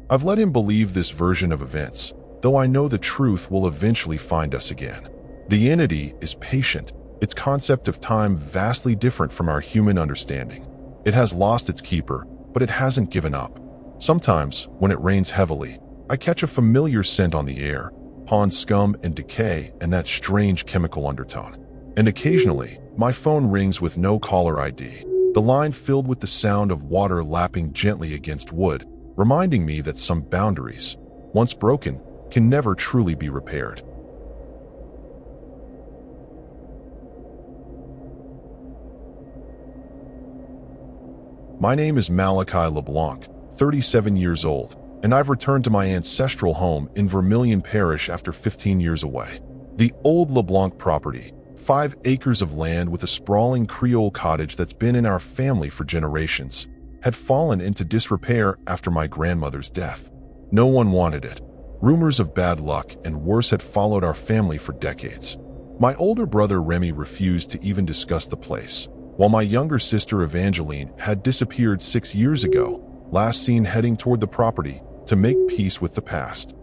I've let him believe this version of events, though I know the truth will eventually find us again. The entity is patient, its concept of time vastly different from our human understanding. It has lost its keeper, but it hasn't given up. Sometimes, when it rains heavily, I catch a familiar scent on the air, pond scum and decay and that strange chemical undertone. And occasionally, my phone rings with no caller ID, the line filled with the sound of water lapping gently against wood, reminding me that some boundaries, once broken, can never truly be repaired. My name is Malachi LeBlanc, 37 years old, and I've returned to my ancestral home in Vermilion Parish after 15 years away. The old LeBlanc property, 5 acres of land with a sprawling Creole cottage that's been in our family for generations, had fallen into disrepair after my grandmother's death. No one wanted it. Rumors of bad luck and worse had followed our family for decades. My older brother Remy refused to even discuss the place, while my younger sister Evangeline had disappeared 6 years ago, last seen heading toward the property to make peace with the past.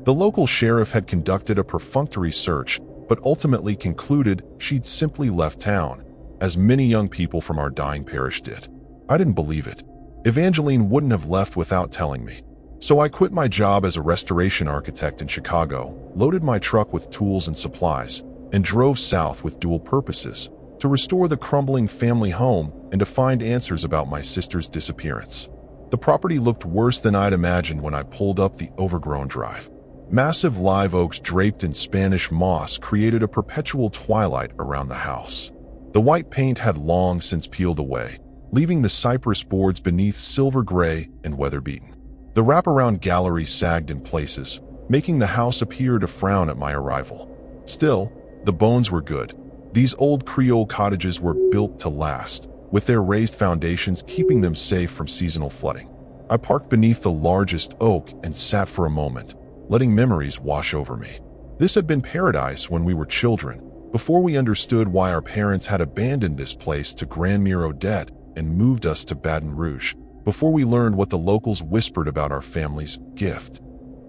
The local sheriff had conducted a perfunctory search, but ultimately concluded she'd simply left town, as many young people from our dying parish did. I didn't believe it. Evangeline wouldn't have left without telling me. So I quit my job as a restoration architect in Chicago, loaded my truck with tools and supplies, and drove south with dual purposes, to restore the crumbling family home and to find answers about my sister's disappearance. The property looked worse than I'd imagined when I pulled up the overgrown drive. Massive live oaks draped in Spanish moss created a perpetual twilight around the house. The white paint had long since peeled away, leaving the cypress boards beneath silver gray and weather-beaten. The wraparound gallery sagged in places, making the house appear to frown at my arrival. Still, the bones were good. These old Creole cottages were built to last, with their raised foundations keeping them safe from seasonal flooding. I parked beneath the largest oak and sat for a moment, letting memories wash over me. This had been paradise when we were children, before we understood why our parents had abandoned this place to Grandmere Odette and moved us to Baton Rouge, before we learned what the locals whispered about our family's gift.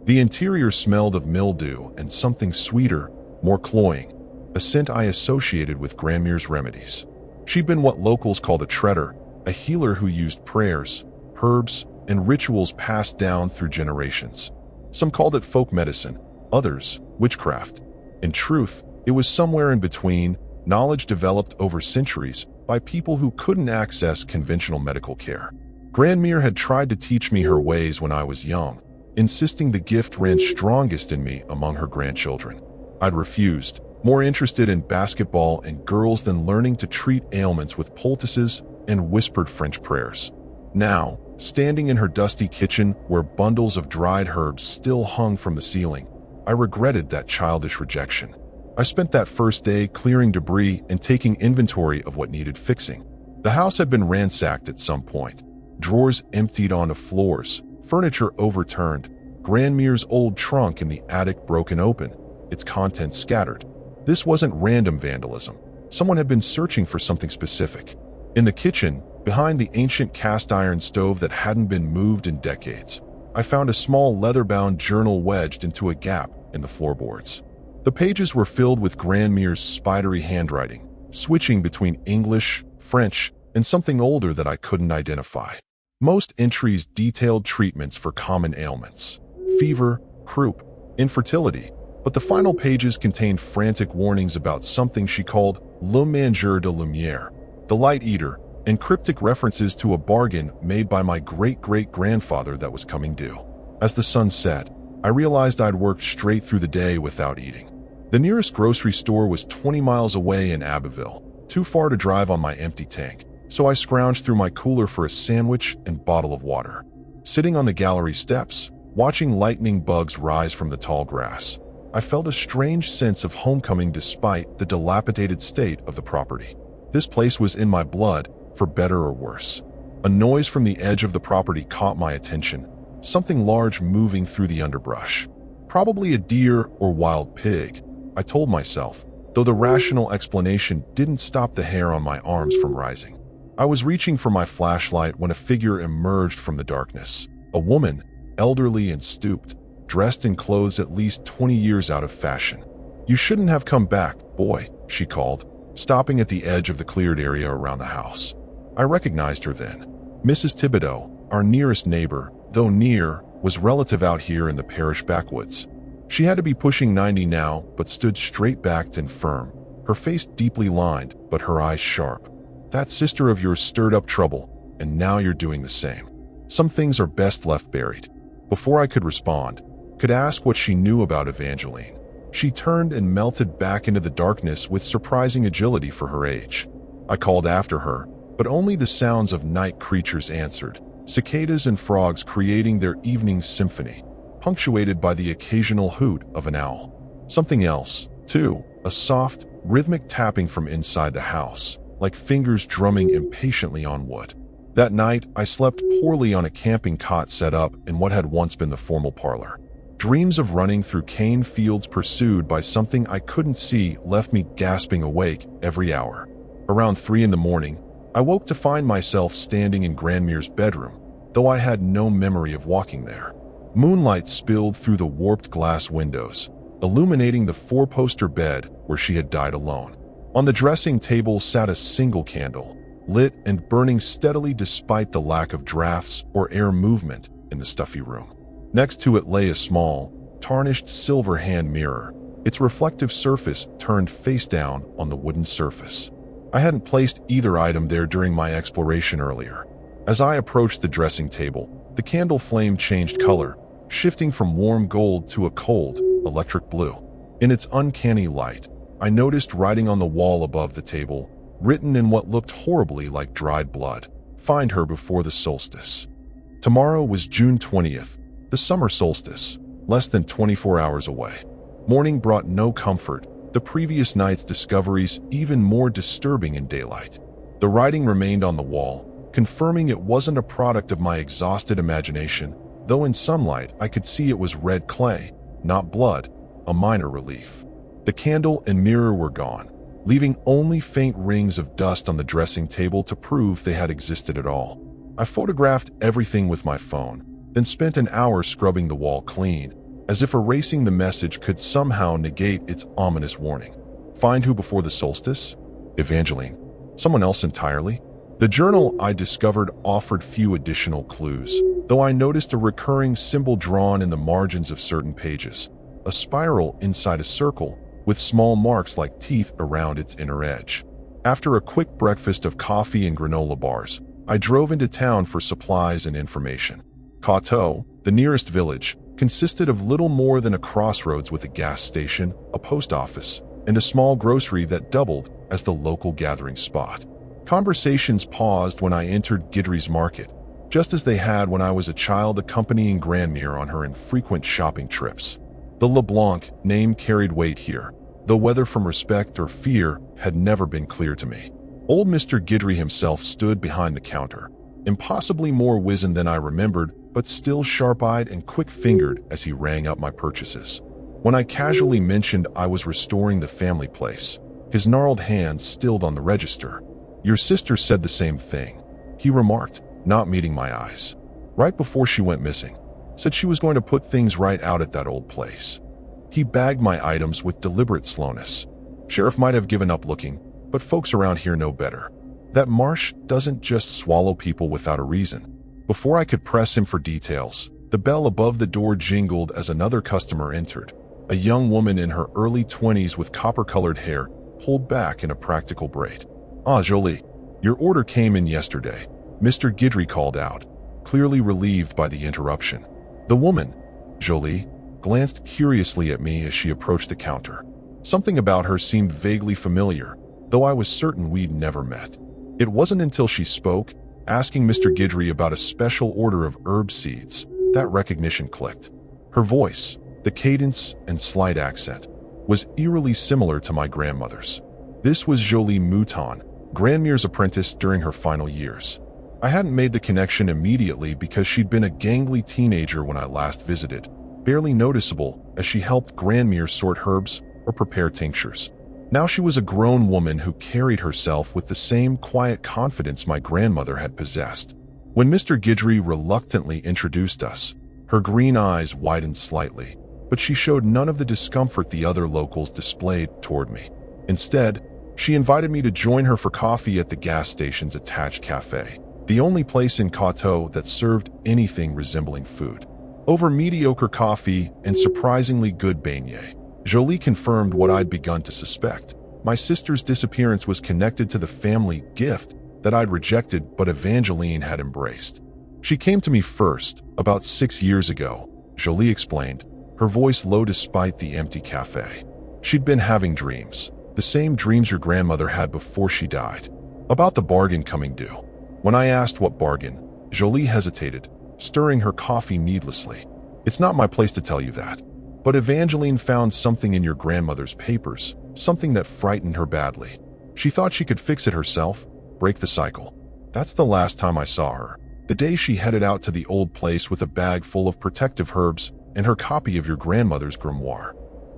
The interior smelled of mildew and something sweeter, more cloying, a scent I associated with Grandmere's remedies. She'd been what locals called a treader, a healer who used prayers, herbs, and rituals passed down through generations. Some called it folk medicine, others witchcraft. In truth, it was somewhere in between, knowledge developed over centuries by people who couldn't access conventional medical care. Grandmere had tried to teach me her ways when I was young, insisting the gift ran strongest in me among her grandchildren. I'd refused, more interested in basketball and girls than learning to treat ailments with poultices and whispered French prayers. Now, standing in her dusty kitchen where bundles of dried herbs still hung from the ceiling, I regretted that childish rejection. I spent that first day clearing debris and taking inventory of what needed fixing. The house had been ransacked at some point. Drawers emptied onto floors, furniture overturned, Grandmere's old trunk in the attic broken open, its contents scattered. This wasn't random vandalism. Someone had been searching for something specific. In the kitchen, behind the ancient cast-iron stove that hadn't been moved in decades, I found a small leather-bound journal wedged into a gap in the floorboards. The pages were filled with Grandmere's spidery handwriting, switching between English, French, and something older that I couldn't identify. Most entries detailed treatments for common ailments, fever, croup, infertility, but the final pages contained frantic warnings about something she called Le Mangeur de Lumière, the light eater, and cryptic references to a bargain made by my great-great-grandfather that was coming due. As the sun set, I realized I'd worked straight through the day without eating. The nearest grocery store was 20 miles away in Abbeville, too far to drive on my empty tank, so I scrounged through my cooler for a sandwich and bottle of water. Sitting on the gallery steps, watching lightning bugs rise from the tall grass, I felt a strange sense of homecoming despite the dilapidated state of the property. This place was in my blood, for better or worse. A noise from the edge of the property caught my attention, something large moving through the underbrush. Probably a deer or wild pig, I told myself, though the rational explanation didn't stop the hair on my arms from rising. I was reaching for my flashlight when a figure emerged from the darkness. A woman, elderly and stooped, dressed in clothes at least 20 years out of fashion. "You shouldn't have come back, boy," she called, stopping at the edge of the cleared area around the house. I recognized her then. Mrs. Thibodeau, our nearest neighbor, though near, was relative out here in the parish backwoods. She had to be pushing 90 now, but stood straight-backed and firm, her face deeply lined, but her eyes sharp. "That sister of yours stirred up trouble, and now you're doing the same. Some things are best left buried." Before I could respond, could ask what she knew about Evangeline, she turned and melted back into the darkness with surprising agility for her age. I called after her, but only the sounds of night creatures answered, cicadas and frogs creating their evening symphony, punctuated by the occasional hoot of an owl. Something else, too, a soft, rhythmic tapping from inside the house, like fingers drumming impatiently on wood. That night, I slept poorly on a camping cot set up in what had once been the formal parlor. Dreams of running through cane fields pursued by something I couldn't see left me gasping awake every hour. Around 3 in the morning, I woke to find myself standing in Grandmere's bedroom, though I had no memory of walking there. Moonlight spilled through the warped glass windows, illuminating the 4-poster bed where she had died alone. On the dressing table sat a single candle, lit and burning steadily despite the lack of drafts or air movement in the stuffy room. Next to it lay a small, tarnished silver hand mirror, its reflective surface turned face down on the wooden surface. I hadn't placed either item there during my exploration earlier. As I approached the dressing table, the candle flame changed color, shifting from warm gold to a cold, electric blue. In its uncanny light, I noticed writing on the wall above the table, written in what looked horribly like dried blood, "Find her before the solstice." Tomorrow was June 20th, the summer solstice, less than 24 hours away. Morning brought no comfort, the previous night's discoveries even more disturbing in daylight. The writing remained on the wall, confirming it wasn't a product of my exhausted imagination, though in sunlight I could see it was red clay, not blood, a minor relief. The candle and mirror were gone, leaving only faint rings of dust on the dressing table to prove they had existed at all. I photographed everything with my phone, then spent an hour scrubbing the wall clean, as if erasing the message could somehow negate its ominous warning. Find who before the solstice? Evangeline. Someone else entirely? The journal I discovered offered few additional clues, though I noticed a recurring symbol drawn in the margins of certain pages, a spiral inside a circle, with small marks like teeth around its inner edge. After a quick breakfast of coffee and granola bars, I drove into town for supplies and information. Coteau, the nearest village, consisted of little more than a crossroads with a gas station, a post office, and a small grocery that doubled as the local gathering spot. Conversations paused when I entered Guidry's market, just as they had when I was a child accompanying Grandmere on her infrequent shopping trips. The LeBlanc name carried weight here, though whether from respect or fear had never been clear to me. Old Mr. Guidry himself stood behind the counter, impossibly more wizened than I remembered, but still sharp-eyed and quick-fingered as he rang up my purchases. When I casually mentioned I was restoring the family place, his gnarled hands stilled on the register. "Your sister said the same thing," he remarked, not meeting my eyes. "Right before she went missing. Said she was going to put things right out at that old place." He bagged my items with deliberate slowness. Sheriff might have given up looking, but folks around here know better. That marsh doesn't just swallow people without a reason. Before I could press him for details, the bell above the door jingled as another customer entered. A young woman in her early 20s with copper-colored hair, pulled back in a practical braid. "Ah, Jolie, your order came in yesterday," Mr. Guidry called out, clearly relieved by the interruption. The woman, Jolie, glanced curiously at me as she approached the counter. Something about her seemed vaguely familiar, though I was certain we'd never met. It wasn't until she spoke, asking Mr. Guidry about a special order of herb seeds, that recognition clicked. Her voice, the cadence and slight accent, was eerily similar to my grandmother's. This was Jolie Mouton, Grandmere's apprentice during her final years. I hadn't made the connection immediately because she'd been a gangly teenager when I last visited, barely noticeable as she helped Grandmere sort herbs or prepare tinctures. Now she was a grown woman who carried herself with the same quiet confidence my grandmother had possessed. When Mr. Guidry reluctantly introduced us, her green eyes widened slightly, but she showed none of the discomfort the other locals displayed toward me. Instead, she invited me to join her for coffee at the gas station's attached cafe, the only place in Coteau that served anything resembling food. Over mediocre coffee and surprisingly good beignets, Jolie confirmed what I'd begun to suspect. My sister's disappearance was connected to the family gift that I'd rejected but Evangeline had embraced. "She came to me first, about 6 years ago," Jolie explained, her voice low despite the empty cafe. "She'd been having dreams, the same dreams your grandmother had before she died, about the bargain coming due." When I asked what bargain, Jolie hesitated, stirring her coffee needlessly. "It's not my place to tell you that. But Evangeline found something in your grandmother's papers, something that frightened her badly. She thought she could fix it herself, break the cycle. That's the last time I saw her, the day she headed out to the old place with a bag full of protective herbs and her copy of your grandmother's grimoire."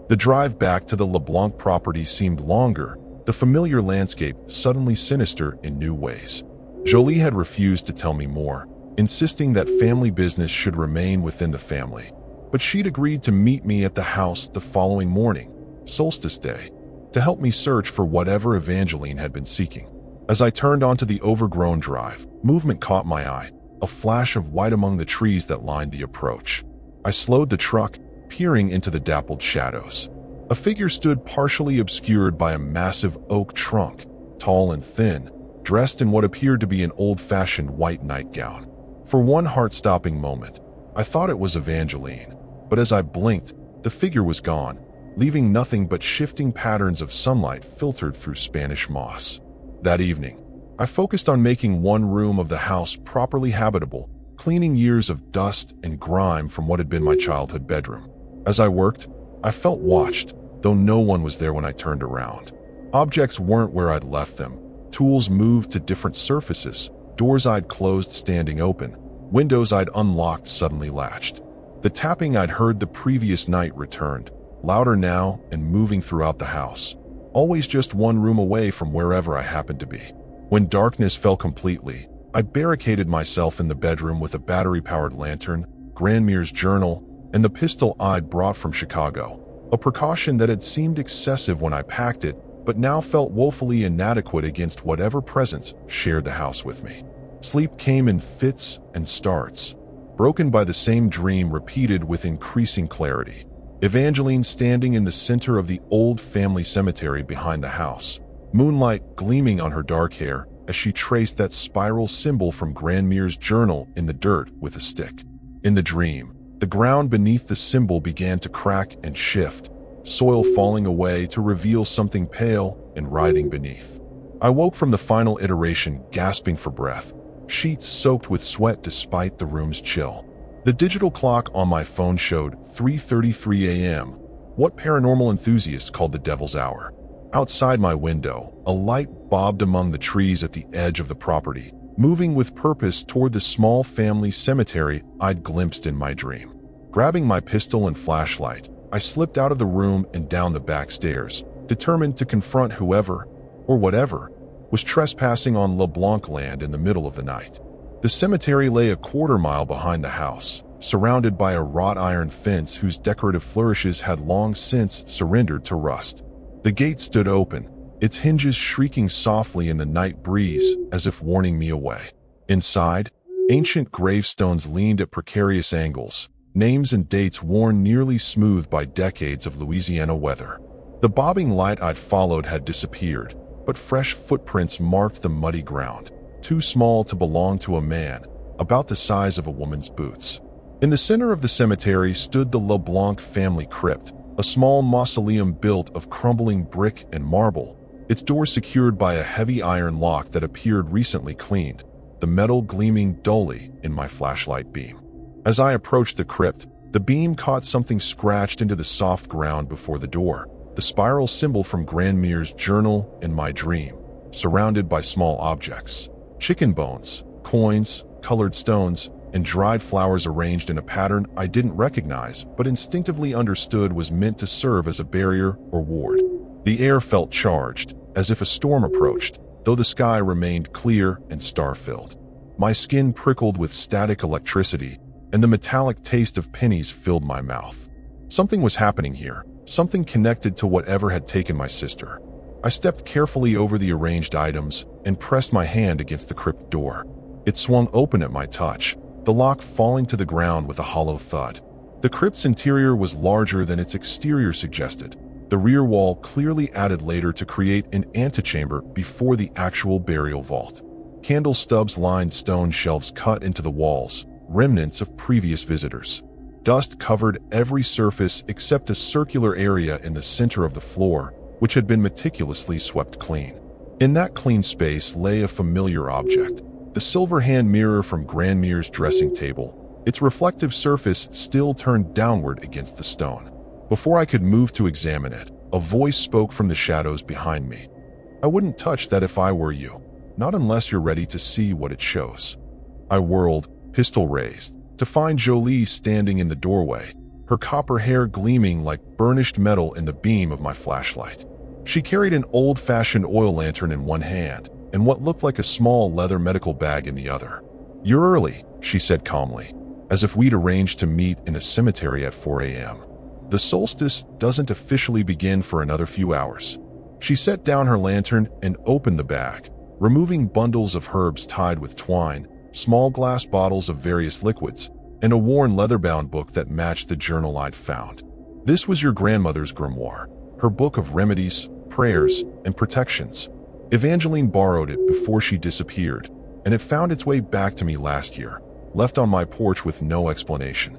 The drive back to the LeBlanc property seemed longer, the familiar landscape suddenly sinister in new ways. Jolie had refused to tell me more, insisting that family business should remain within the family. But she'd agreed to meet me at the house the following morning, Solstice Day, to help me search for whatever Evangeline had been seeking. As I turned onto the overgrown drive, movement caught my eye, a flash of white among the trees that lined the approach. I slowed the truck, peering into the dappled shadows. A figure stood partially obscured by a massive oak trunk, tall and thin, dressed in what appeared to be an old-fashioned white nightgown. For one heart-stopping moment, I thought it was Evangeline. But as I blinked, the figure was gone, leaving nothing but shifting patterns of sunlight filtered through Spanish moss. That evening, I focused on making one room of the house properly habitable, cleaning years of dust and grime from what had been my childhood bedroom. As I worked, I felt watched, though no one was there when I turned around. Objects weren't where I'd left them. Tools moved to different surfaces, doors I'd closed standing open, windows I'd unlocked suddenly latched. The tapping I'd heard the previous night returned, louder now and moving throughout the house, always just one room away from wherever I happened to be. When darkness fell completely, I barricaded myself in the bedroom with a battery-powered lantern, Grandmere's journal, and the pistol I'd brought from Chicago, a precaution that had seemed excessive when I packed it, but now felt woefully inadequate against whatever presence shared the house with me. Sleep came in fits and starts, broken by the same dream repeated with increasing clarity. Evangeline standing in the center of the old family cemetery behind the house, moonlight gleaming on her dark hair as she traced that spiral symbol from Grandmere's journal in the dirt with a stick. In the dream, the ground beneath the symbol began to crack and shift, soil falling away to reveal something pale and writhing beneath. I woke from the final iteration gasping for breath, sheets soaked with sweat despite the room's chill. The digital clock on my phone showed 3:33 a.m., what paranormal enthusiasts called the devil's hour. Outside my window, a light bobbed among the trees at the edge of the property, moving with purpose toward the small family cemetery I'd glimpsed in my dream. Grabbing my pistol and flashlight, I slipped out of the room and down the back stairs, determined to confront whoever, or whatever, was trespassing on LeBlanc land in the middle of the night. The cemetery lay a quarter-mile behind the house, surrounded by a wrought iron fence whose decorative flourishes had long since surrendered to rust. The gate stood open, its hinges shrieking softly in the night breeze as if warning me away. Inside, ancient gravestones leaned at precarious angles, names and dates worn nearly smooth by decades of Louisiana weather. The bobbing light I'd followed had disappeared, but fresh footprints marked the muddy ground, too small to belong to a man, about the size of a woman's boots. In the center of the cemetery stood the LeBlanc family crypt, a small mausoleum built of crumbling brick and marble, its door secured by a heavy iron lock that appeared recently cleaned, the metal gleaming dully in my flashlight beam. As I approached the crypt, the beam caught something scratched into the soft ground before the door, the spiral symbol from Grandmere's journal in my dream, surrounded by small objects. Chicken bones, coins, colored stones, and dried flowers arranged in a pattern I didn't recognize but instinctively understood was meant to serve as a barrier or ward. The air felt charged, as if a storm approached, though the sky remained clear and star-filled. My skin prickled with static electricity, and the metallic taste of pennies filled my mouth. Something was happening here, something connected to whatever had taken my sister. I stepped carefully over the arranged items and pressed my hand against the crypt door. It swung open at my touch, the lock falling to the ground with a hollow thud. The crypt's interior was larger than its exterior suggested, the rear wall clearly added later to create an antechamber before the actual burial vault. Candle stubs lined stone shelves cut into the walls, remnants of previous visitors. Dust covered every surface except a circular area in the center of the floor, which had been meticulously swept clean. In that clean space lay a familiar object, the silver hand mirror from Grandmere's dressing table, its reflective surface still turned downward against the stone. Before I could move to examine it, a voice spoke from the shadows behind me. "I wouldn't touch that if I were you, not unless you're ready to see what it shows." I whirled, pistol raised, to find Jolie standing in the doorway, her copper hair gleaming like burnished metal in the beam of my flashlight. She carried an old-fashioned oil lantern in one hand and what looked like a small leather medical bag in the other. "You're early," she said calmly, as if we'd arranged to meet in a cemetery at 4 a.m. "The solstice doesn't officially begin for another few hours." She set down her lantern and opened the bag, removing bundles of herbs tied with twine, small glass bottles of various liquids, and a worn leather-bound book that matched the journal I'd found. This was your grandmother's grimoire, her book of remedies, prayers, and protections. Evangeline borrowed it before she disappeared, and it found its way back to me last year, left on my porch with no explanation.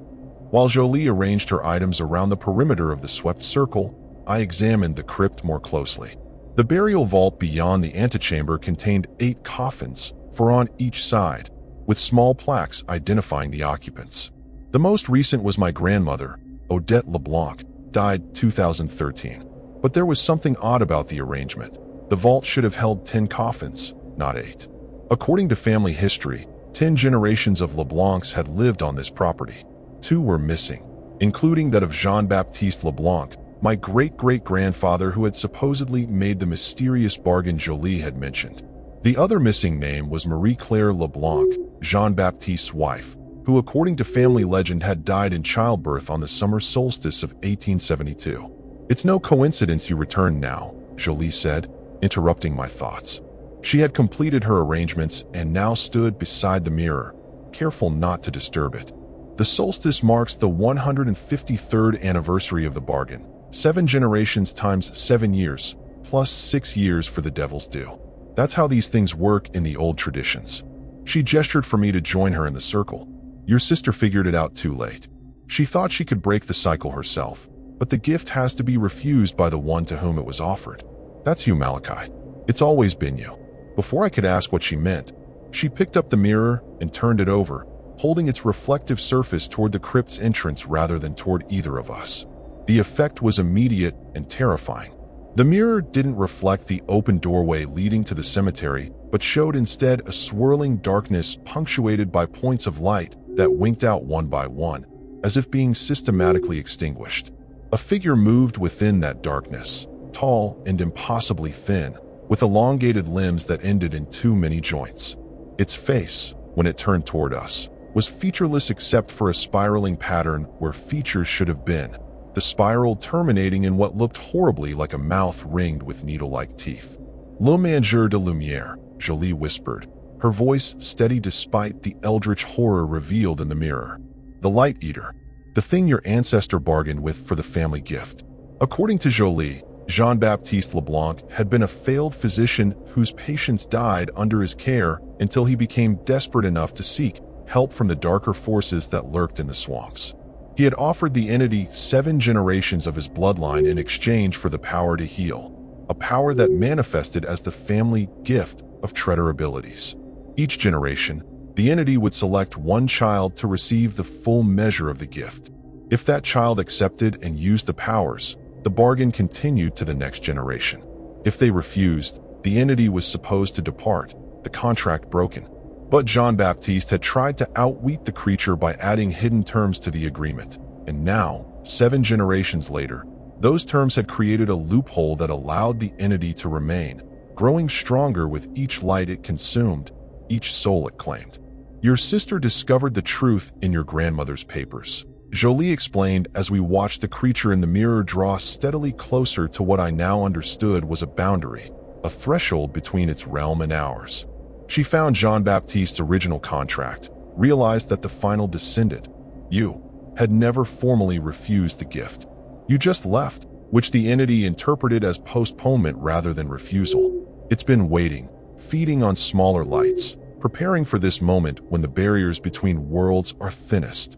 While Jolie arranged her items around the perimeter of the swept circle, I examined the crypt more closely. The burial vault beyond the antechamber contained 8 coffins, 4 on each side, with small plaques identifying the occupants. The most recent was my grandmother, Odette LeBlanc, died 2013. But there was something odd about the arrangement. The vault should have held 10 coffins, not 8. According to family history, 10 generations of LeBlancs had lived on this property. 2 were missing, including that of Jean-Baptiste LeBlanc, my great-great-grandfather who had supposedly made the mysterious bargain Jolie had mentioned. The other missing name was Marie-Claire LeBlanc, Jean-Baptiste's wife, who according to family legend had died in childbirth on the summer solstice of 1872. "It's no coincidence you return now," Jolie said, interrupting my thoughts. She had completed her arrangements and now stood beside the mirror, careful not to disturb it. "The solstice marks the 153rd anniversary of the bargain, 7 generations times 7 years, plus 6 years for the devil's due. That's how these things work in the old traditions." She gestured for me to join her in the circle. "Your sister figured it out too late. She thought she could break the cycle herself, but the gift has to be refused by the one to whom it was offered. That's you, Malachi. It's always been you." Before I could ask what she meant, she picked up the mirror and turned it over, holding its reflective surface toward the crypt's entrance rather than toward either of us. The effect was immediate and terrifying. The mirror didn't reflect the open doorway leading to the cemetery, but showed instead a swirling darkness punctuated by points of light that winked out one by one, as if being systematically extinguished. A figure moved within that darkness, tall and impossibly thin, with elongated limbs that ended in too many joints. Its face, when it turned toward us, was featureless except for a spiraling pattern where features should have been, the spiral terminating in what looked horribly like a mouth ringed with needle-like teeth. "Le mangeur de lumière," Jolie whispered, her voice steady despite the eldritch horror revealed in the mirror. "The Light Eater. The thing your ancestor bargained with for the family gift." According to Jolie, Jean-Baptiste Leblanc had been a failed physician whose patients died under his care until he became desperate enough to seek help from the darker forces that lurked in the swamps. He had offered the entity 7 generations of his bloodline in exchange for the power to heal, a power that manifested as the family gift of Treader abilities. Each generation, the entity would select one child to receive the full measure of the gift. If that child accepted and used the powers, the bargain continued to the next generation. If they refused, the entity was supposed to depart, the contract broken. But Jean-Baptiste had tried to outwit the creature by adding hidden terms to the agreement, and now, 7 generations later, those terms had created a loophole that allowed the entity to remain, growing stronger with each light it consumed, each soul it claimed. "Your sister discovered the truth in your grandmother's papers," Jolie explained as we watched the creature in the mirror draw steadily closer to what I now understood was a boundary, a threshold between its realm and ours. She found Jean-Baptiste's original contract, realized that the final descendant, you, had never formally refused the gift. You just left, which the entity interpreted as postponement rather than refusal. It's been waiting, feeding on smaller lights, preparing for this moment when the barriers between worlds are thinnest.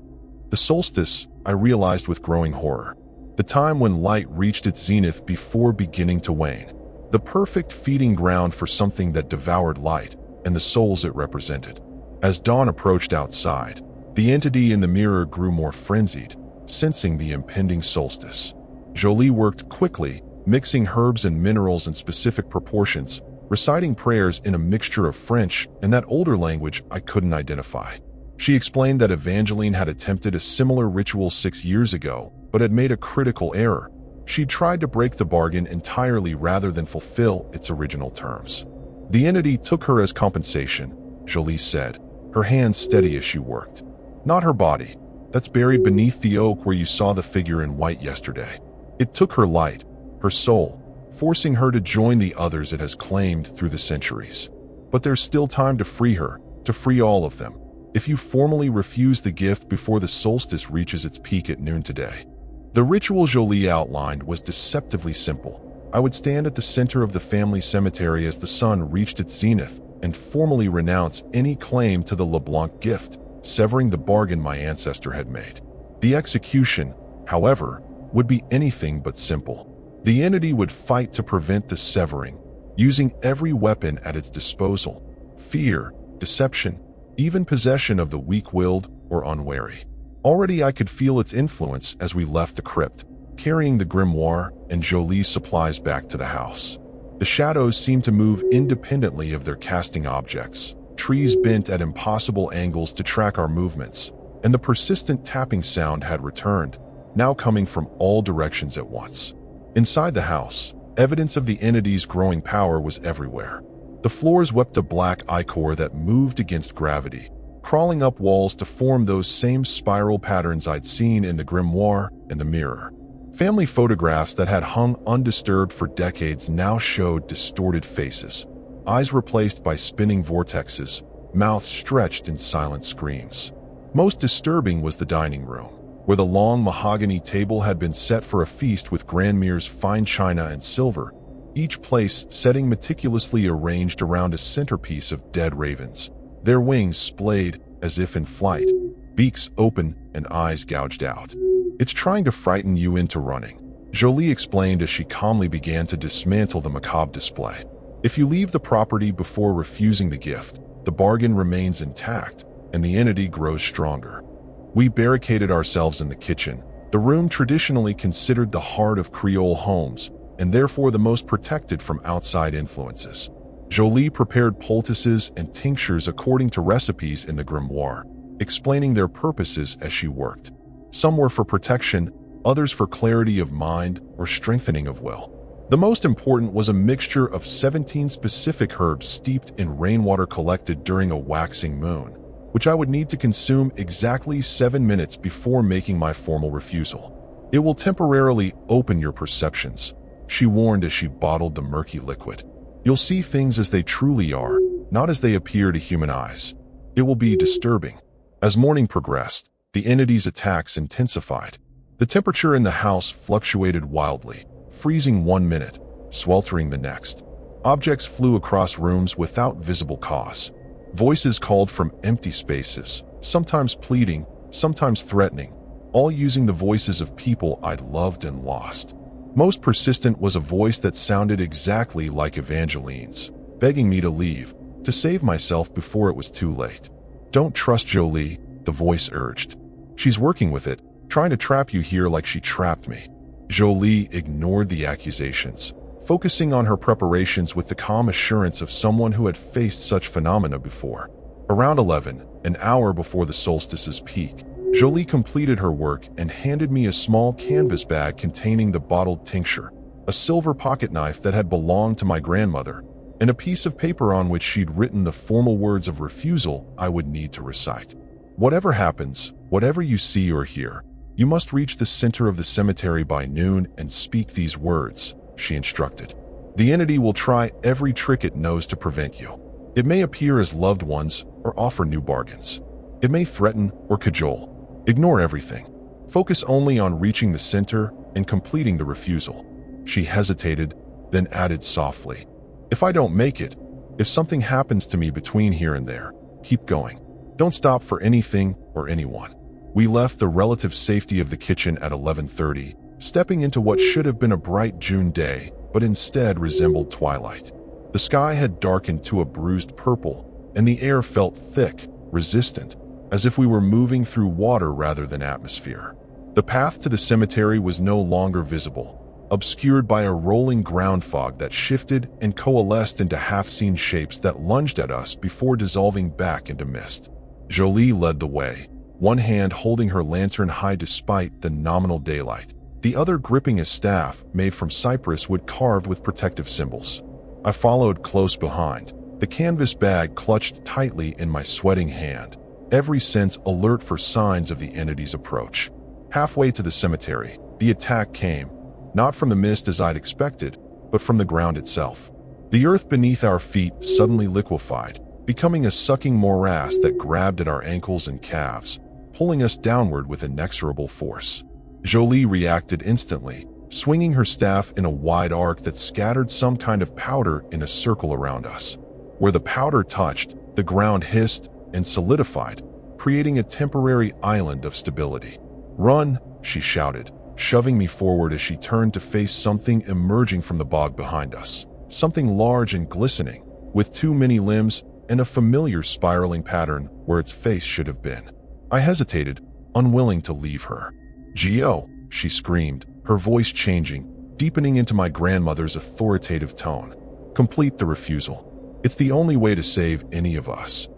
The solstice, I realized with growing horror. The time when light reached its zenith before beginning to wane. The perfect feeding ground for something that devoured light and the souls it represented. As dawn approached outside, the entity in the mirror grew more frenzied, sensing the impending solstice. Jolie worked quickly, mixing herbs and minerals in specific proportions, reciting prayers in a mixture of French and that older language I couldn't identify. She explained that Evangeline had attempted a similar ritual 6 years ago, but had made a critical error. She'd tried to break the bargain entirely rather than fulfill its original terms. The entity took her as compensation, Jolie said, her hands steady as she worked. Not her body. That's buried beneath the oak where you saw the figure in white yesterday. It took her light, her soul, forcing her to join the others it has claimed through the centuries. But there's still time to free her, to free all of them, if you formally refuse the gift before the solstice reaches its peak at noon today. The ritual Jolie outlined was deceptively simple. I would stand at the center of the family cemetery as the sun reached its zenith and formally renounce any claim to the LeBlanc gift, severing the bargain my ancestor had made. The execution, however, would be anything but simple. The entity would fight to prevent the severing, using every weapon at its disposal: fear, deception, even possession of the weak-willed or unwary. Already I could feel its influence as we left the crypt, carrying the grimoire and Jolie's supplies back to the house. The shadows seemed to move independently of their casting objects, trees bent at impossible angles to track our movements, and the persistent tapping sound had returned, now coming from all directions at once. Inside the house, evidence of the entity's growing power was everywhere. The floors wept a black ichor that moved against gravity, crawling up walls to form those same spiral patterns I'd seen in the grimoire and the mirror. Family photographs that had hung undisturbed for decades now showed distorted faces, eyes replaced by spinning vortexes, mouths stretched in silent screams. Most disturbing was the dining room, where the long mahogany table had been set for a feast with Grandmere's fine china and silver, each place setting meticulously arranged around a centerpiece of dead ravens, their wings splayed as if in flight, beaks open and eyes gouged out. "It's trying to frighten you into running," Jolie explained as she calmly began to dismantle the macabre display. "If you leave the property before refusing the gift, the bargain remains intact, and the entity grows stronger." We barricaded ourselves in the kitchen, the room traditionally considered the heart of Creole homes, and therefore the most protected from outside influences. Jolie prepared poultices and tinctures according to recipes in the grimoire, explaining their purposes as she worked. Some were for protection, others for clarity of mind or strengthening of will. The most important was a mixture of 17 specific herbs steeped in rainwater collected during a waxing moon, which I would need to consume exactly 7 minutes before making my formal refusal. It will temporarily open your perceptions, she warned as she bottled the murky liquid. You'll see things as they truly are, not as they appear to human eyes. It will be disturbing. As morning progressed, the entity's attacks intensified. The temperature in the house fluctuated wildly, freezing 1 minute, sweltering the next. Objects flew across rooms without visible cause. Voices called from empty spaces, sometimes pleading, sometimes threatening, all using the voices of people I'd loved and lost. Most persistent was a voice that sounded exactly like Evangeline's, begging me to leave, to save myself before it was too late. Don't trust Jolie, the voice urged. She's working with it, trying to trap you here like she trapped me. Jolie ignored the accusations, focusing on her preparations with the calm assurance of someone who had faced such phenomena before. Around 11, an hour before the solstice's peak, Jolie completed her work and handed me a small canvas bag containing the bottled tincture, a silver pocket knife that had belonged to my grandmother, and a piece of paper on which she'd written the formal words of refusal I would need to recite. Whatever happens, whatever you see or hear, you must reach the center of the cemetery by noon and speak these words, she instructed. The entity will try every trick it knows to prevent you. It may appear as loved ones or offer new bargains. It may threaten or cajole. Ignore everything. Focus only on reaching the center and completing the refusal. She hesitated, then added softly, if I don't make it, if something happens to me between here and there, keep going. Don't stop for anything or anyone. We left the relative safety of the kitchen at 11:30, stepping into what should have been a bright June day, but instead resembled twilight. The sky had darkened to a bruised purple, and the air felt thick, resistant, as if we were moving through water rather than atmosphere. The path to the cemetery was no longer visible, obscured by a rolling ground fog that shifted and coalesced into half-seen shapes that lunged at us before dissolving back into mist. Jolie led the way, one hand holding her lantern high despite the nominal daylight, the other gripping a staff made from cypress wood carved with protective symbols. I followed close behind, the canvas bag clutched tightly in my sweating hand, every sense alert for signs of the entity's approach. Halfway to the cemetery, the attack came, not from the mist as I'd expected, but from the ground itself. The earth beneath our feet suddenly liquefied, becoming a sucking morass that grabbed at our ankles and calves, pulling us downward with inexorable force. Jolie reacted instantly, swinging her staff in a wide arc that scattered some kind of powder in a circle around us. Where the powder touched, the ground hissed and solidified, creating a temporary island of stability. "Run!" she shouted, shoving me forward as she turned to face something emerging from the bog behind us. Something large and glistening, with too many limbs and a familiar spiraling pattern where its face should have been. I hesitated, unwilling to leave her. "Gio!" she screamed, her voice changing, deepening into my grandmother's authoritative tone. "Complete the refusal. It's the only way to save any of us."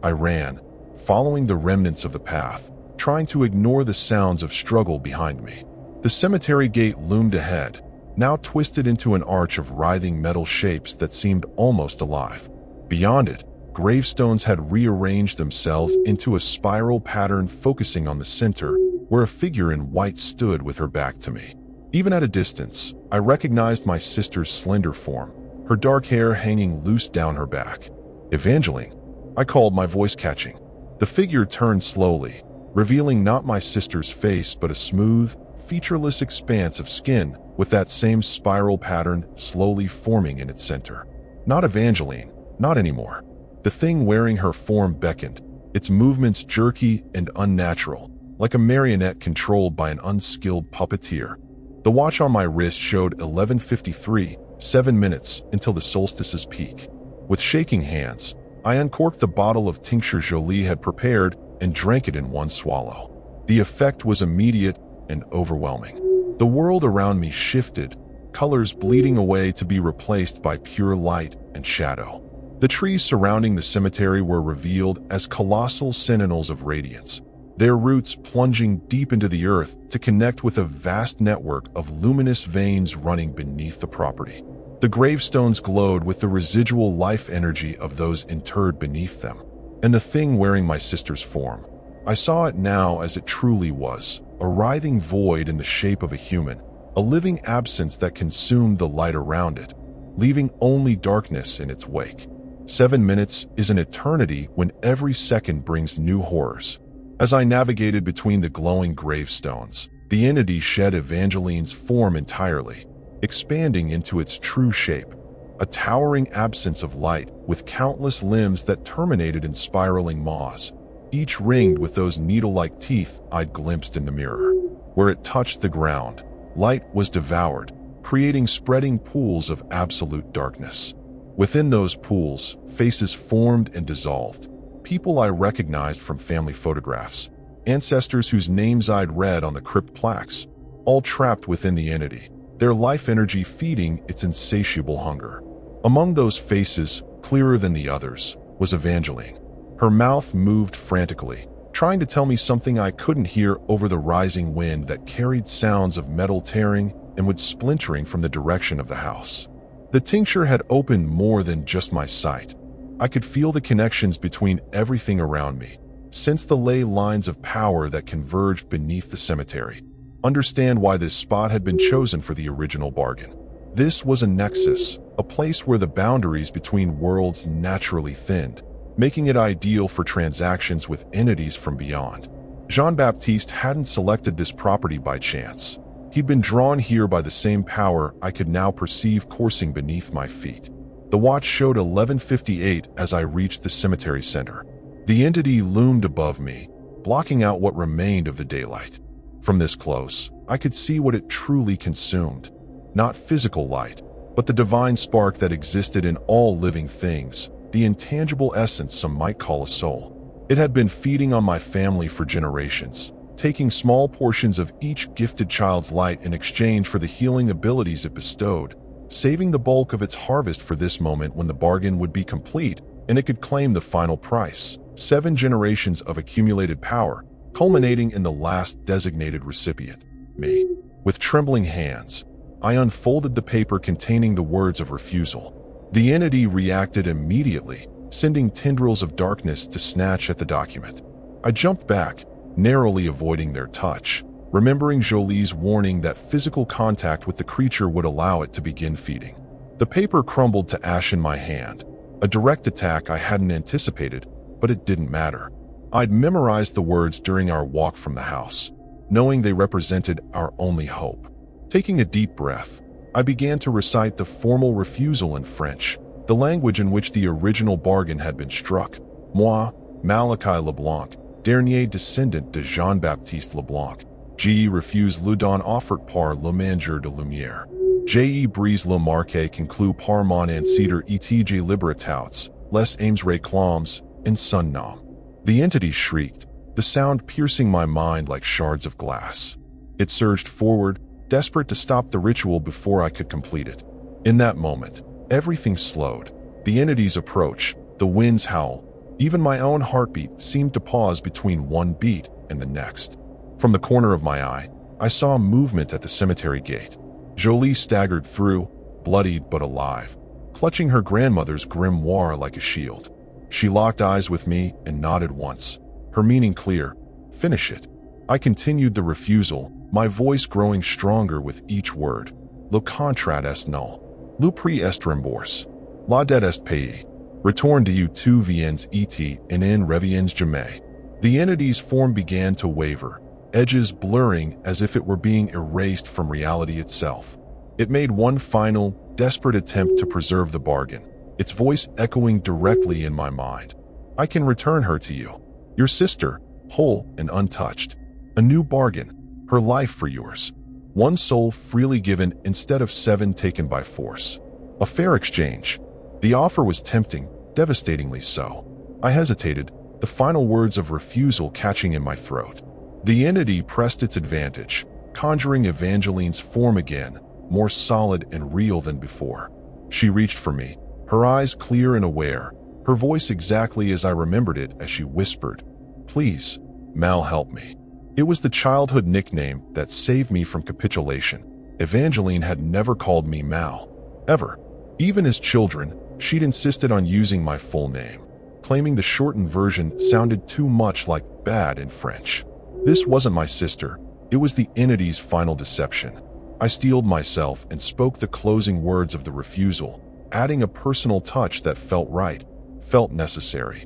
I ran, following the remnants of the path, trying to ignore the sounds of struggle behind me. The cemetery gate loomed ahead, now twisted into an arch of writhing metal shapes that seemed almost alive. Beyond it, gravestones had rearranged themselves into a spiral pattern focusing on the center, where a figure in white stood with her back to me. Even at a distance, I recognized my sister's slender form, her dark hair hanging loose down her back. "Evangeline," I called, my voice catching. The figure turned slowly, revealing not my sister's face but a smooth, featureless expanse of skin with that same spiral pattern slowly forming in its center. Not Evangeline, not anymore. The thing wearing her form beckoned, its movements jerky and unnatural, like a marionette controlled by an unskilled puppeteer. The watch on my wrist showed 11:53, 7 minutes until the solstice's peak. With shaking hands, I uncorked the bottle of tincture Jolie had prepared and drank it in one swallow. The effect was immediate and overwhelming. The world around me shifted, colors bleeding away to be replaced by pure light and shadow. The trees surrounding the cemetery were revealed as colossal sentinels of radiance, their roots plunging deep into the earth to connect with a vast network of luminous veins running beneath the property. The gravestones glowed with the residual life energy of those interred beneath them. And the thing wearing my sister's form, I saw it now as it truly was, a writhing void in the shape of a human, a living absence that consumed the light around it, leaving only darkness in its wake. 7 minutes is an eternity when every second brings new horrors. As I navigated between the glowing gravestones, the entity shed Evangeline's form entirely, expanding into its true shape, a towering absence of light with countless limbs that terminated in spiraling maws, each ringed with those needle-like teeth I'd glimpsed in the mirror. Where it touched the ground, light was devoured, creating spreading pools of absolute darkness. Within those pools, faces formed and dissolved, people I recognized from family photographs, ancestors whose names I'd read on the crypt plaques, all trapped within the entity, their life energy feeding its insatiable hunger. Among those faces, clearer than the others, was Evangeline. Her mouth moved frantically, trying to tell me something I couldn't hear over the rising wind that carried sounds of metal tearing and wood splintering from the direction of the house. The tincture had opened more than just my sight. I could feel the connections between everything around me, sense the ley lines of power that converged beneath the cemetery, understand why this spot had been chosen for the original bargain. This was a nexus, a place where the boundaries between worlds naturally thinned, making it ideal for transactions with entities from beyond. Jean-Baptiste hadn't selected this property by chance. He'd been drawn here by the same power I could now perceive coursing beneath my feet. The watch showed 11:58 as I reached the cemetery center. The entity loomed above me, blocking out what remained of the daylight. From this close, I could see what it truly consumed. Not physical light, but the divine spark that existed in all living things, the intangible essence some might call a soul. It had been feeding on my family for generations, taking small portions of each gifted child's light in exchange for the healing abilities it bestowed, saving the bulk of its harvest for this moment when the bargain would be complete and it could claim the final price. 7 generations of accumulated power, culminating in the last designated recipient, me. With trembling hands, I unfolded the paper containing the words of refusal. The entity reacted immediately, sending tendrils of darkness to snatch at the document. I jumped back, narrowly avoiding their touch, remembering Jolie's warning that physical contact with the creature would allow it to begin feeding. The paper crumbled to ash in my hand, a direct attack I hadn't anticipated, but it didn't matter. I'd memorized the words during our walk from the house, knowing they represented our only hope. Taking a deep breath, I began to recite the formal refusal in French, the language in which the original bargain had been struck. Moi, Malachi Leblanc, dernier descendant de Jean-Baptiste Leblanc, je refuse le don offert par le manger de lumière. Je brise le marque conclu par mon ancêtre et libertats, les aimes réclams, in son nom. The entity shrieked, the sound piercing my mind like shards of glass. It surged forward, desperate to stop the ritual before I could complete it. In that moment, everything slowed. The entity's approach, the wind's howl, even my own heartbeat seemed to pause between one beat and the next. From the corner of my eye, I saw movement at the cemetery gate. Jolie staggered through, bloodied but alive, clutching her grandmother's grimoire like a shield. She locked eyes with me and nodded once, her meaning clear. Finish it. I continued the refusal, my voice growing stronger with each word. Le contrat est nul. Le prix est remboursé. La dette est payée. Return to you tu viens et en reviens jamais. The entity's form began to waver, edges blurring as if it were being erased from reality itself. It made one final, desperate attempt to preserve the bargain, its voice echoing directly in my mind. I can return her to you. Your sister, whole and untouched. A new bargain, her life for yours. One soul freely given instead of 7 taken by force. A fair exchange. The offer was tempting, devastatingly so. I hesitated, the final words of refusal catching in my throat. The entity pressed its advantage, conjuring Evangeline's form again, more solid and real than before. She reached for me, her eyes clear and aware, her voice exactly as I remembered it as she whispered, "Please, Mal, help me." It was the childhood nickname that saved me from capitulation. Evangeline had never called me Mal, ever. Even as children, she'd insisted on using my full name, claiming the shortened version sounded too much like bad in French. This wasn't my sister, it was the entity's final deception. I steeled myself and spoke the closing words of the refusal, adding a personal touch that felt right, felt necessary.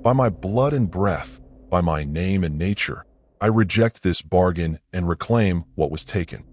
By my blood and breath, by my name and nature, I reject this bargain and reclaim what was taken.